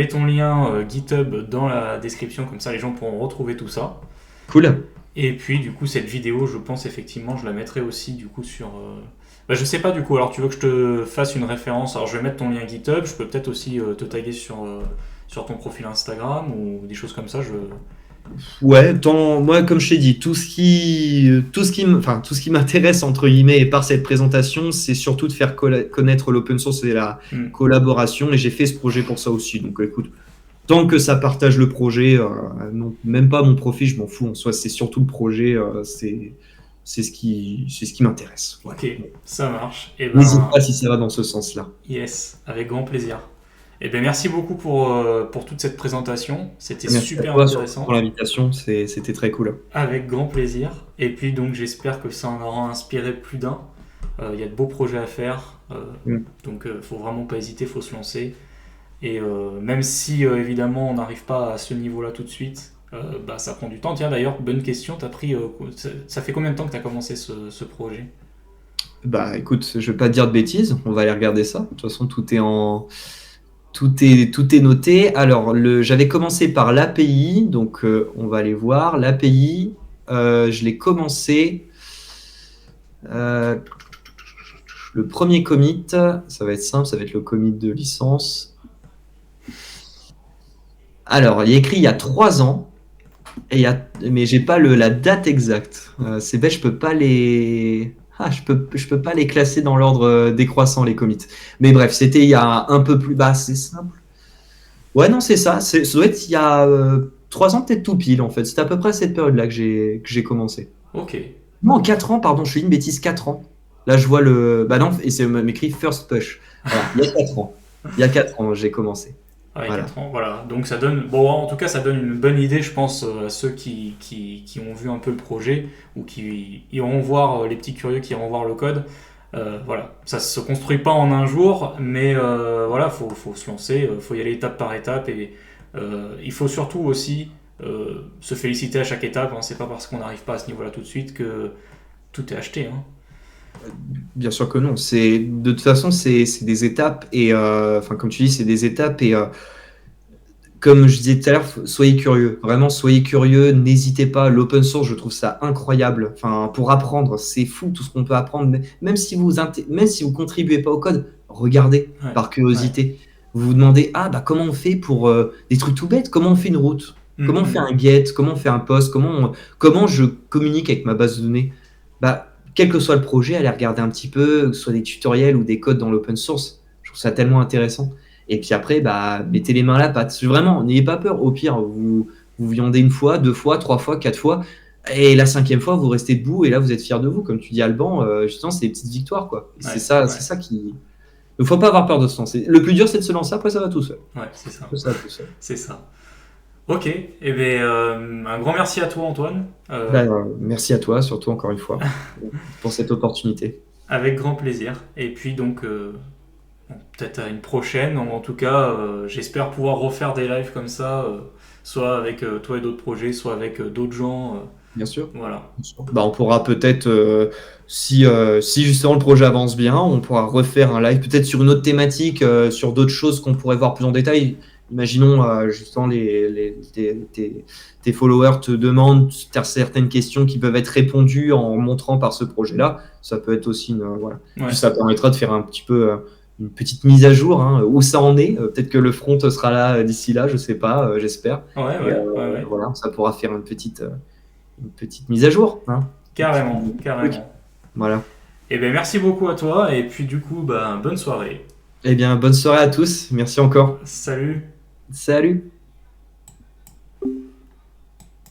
ton lien GitHub dans la description, comme ça les gens pourront retrouver tout ça. Cool. Et puis du coup, cette vidéo, je pense effectivement, je la mettrai aussi du coup sur... je sais pas du coup, alors tu veux que je te fasse une référence? Alors je vais mettre ton lien GitHub, je peux peut-être aussi te taguer sur ton profil Instagram ou des choses comme ça. Ouais, moi, comme je t'ai dit, tout ce qui m'intéresse, entre guillemets, par cette présentation, c'est surtout de faire connaître l'open source et la collaboration, et j'ai fait ce projet pour ça aussi. Donc, écoute, tant que ça partage le projet, non, même pas mon profil, je m'en fous. En soi, c'est surtout le projet, c'est ce qui m'intéresse. Ouais. Ok, ça marche. N'hésite pas si ça va dans ce sens-là. Yes, avec grand plaisir. Eh bien, merci beaucoup pour toute cette présentation. C'était super intéressant. Pour l'invitation, c'était très cool. Avec grand plaisir. Et puis, donc, j'espère que ça en aura inspiré plus d'un. Il y a de beaux projets à faire. Donc, il ne faut vraiment pas hésiter, il faut se lancer. Et même si, évidemment, on n'arrive pas à ce niveau-là tout de suite, ça prend du temps. Tiens, d'ailleurs, bonne question. Ça fait combien de temps que tu as commencé ce projet ? Écoute, je ne vais pas te dire de bêtises. On va aller regarder ça. De toute façon, tout est noté. Alors, j'avais commencé par l'API, donc on va aller voir. L'API, je l'ai commencé. Le premier commit, ça va être simple, ça va être le commit de licence. Alors, il est écrit il y a 3 ans, mais j'ai pas la date exacte. C'est bête, je peux pas les... je peux pas les classer dans l'ordre décroissant, les commits. Mais bref, c'était il y a un peu plus... c'est simple. Ouais, non, c'est ça. Ça doit être il y a 3 ans, peut-être tout pile, en fait. C'était à peu près à cette période-là que j'ai commencé. Ok. Non, 4 ans, pardon, je fais une bêtise, 4 ans. Là, je vois non, et c'est m'écrit First Push. Voilà, il y a 4 ans. Il y a 4 ans, j'ai commencé. Voilà. 4 ans, voilà. Donc ça donne, en tout cas, ça donne une bonne idée, je pense, à ceux qui ont vu un peu le projet ou qui iront voir, les petits curieux qui iront voir le code. Voilà, ça se construit pas en un jour, mais voilà, faut se lancer, faut y aller étape par étape, et il faut surtout aussi se féliciter à chaque étape. Hein. C'est pas parce qu'on n'arrive pas à ce niveau-là tout de suite que tout est acheté. Hein. Bien sûr que non. De toute façon, c'est des étapes, et comme tu dis, c'est des étapes, et comme je disais tout à l'heure, soyez curieux. Vraiment, soyez curieux. N'hésitez pas. L'open source, je trouve ça incroyable. Pour apprendre, c'est fou tout ce qu'on peut apprendre. Même si vous contribuez pas au code, regardez par curiosité. Ouais. Vous vous demandez, comment on fait pour des trucs tout bêtes. Comment on fait une route? Comment on fait un get? Comment on fait un post? Comment je communique avec ma base de données? Quel que soit le projet, allez regarder un petit peu, que ce soit des tutoriels ou des codes dans l'open source. Je trouve ça tellement intéressant. Et puis après, mettez les mains à la pâte. Vraiment, n'ayez pas peur. Au pire, vous viandez 1 fois, 2 fois, 3 fois, 4 fois. Et la 5e fois, vous restez debout. Et là, vous êtes fiers de vous. Comme tu dis, Alban, justement, c'est des petites victoires, quoi. Ouais, c'est ça qui... Il ne faut pas avoir peur de se lancer. Le plus dur, c'est de se lancer. Après, ça va tout seul. Ouais, c'est ça. Ça va tout seul. C'est ça. Ok. Eh bien, un grand merci à toi, Antoine. Merci à toi, surtout encore une fois, pour cette opportunité. Avec grand plaisir. Et puis donc... peut-être à une prochaine, en tout cas j'espère pouvoir refaire des lives comme ça, soit avec toi et d'autres projets, soit avec d'autres gens. Bien sûr. Voilà. Bien sûr. On pourra peut-être, si justement le projet avance bien, on pourra refaire un live peut-être sur une autre thématique, sur d'autres choses qu'on pourrait voir plus en détail. imaginons justement tes followers te demandent certaines questions qui peuvent être répondues en montrant par ce projet-là. Ça peut être aussi voilà. Ouais. Puis ça permettra de faire un petit peu une petite mise à jour, hein, où ça en est. Peut-être que le front sera là d'ici là, je sais pas, j'espère. Ouais. Voilà, ça pourra faire une petite mise à jour. Hein. Carrément. Voilà. Et ben merci beaucoup à toi, et puis du coup, bonne soirée. Eh bien, bonne soirée à tous. Merci encore. Salut. Salut.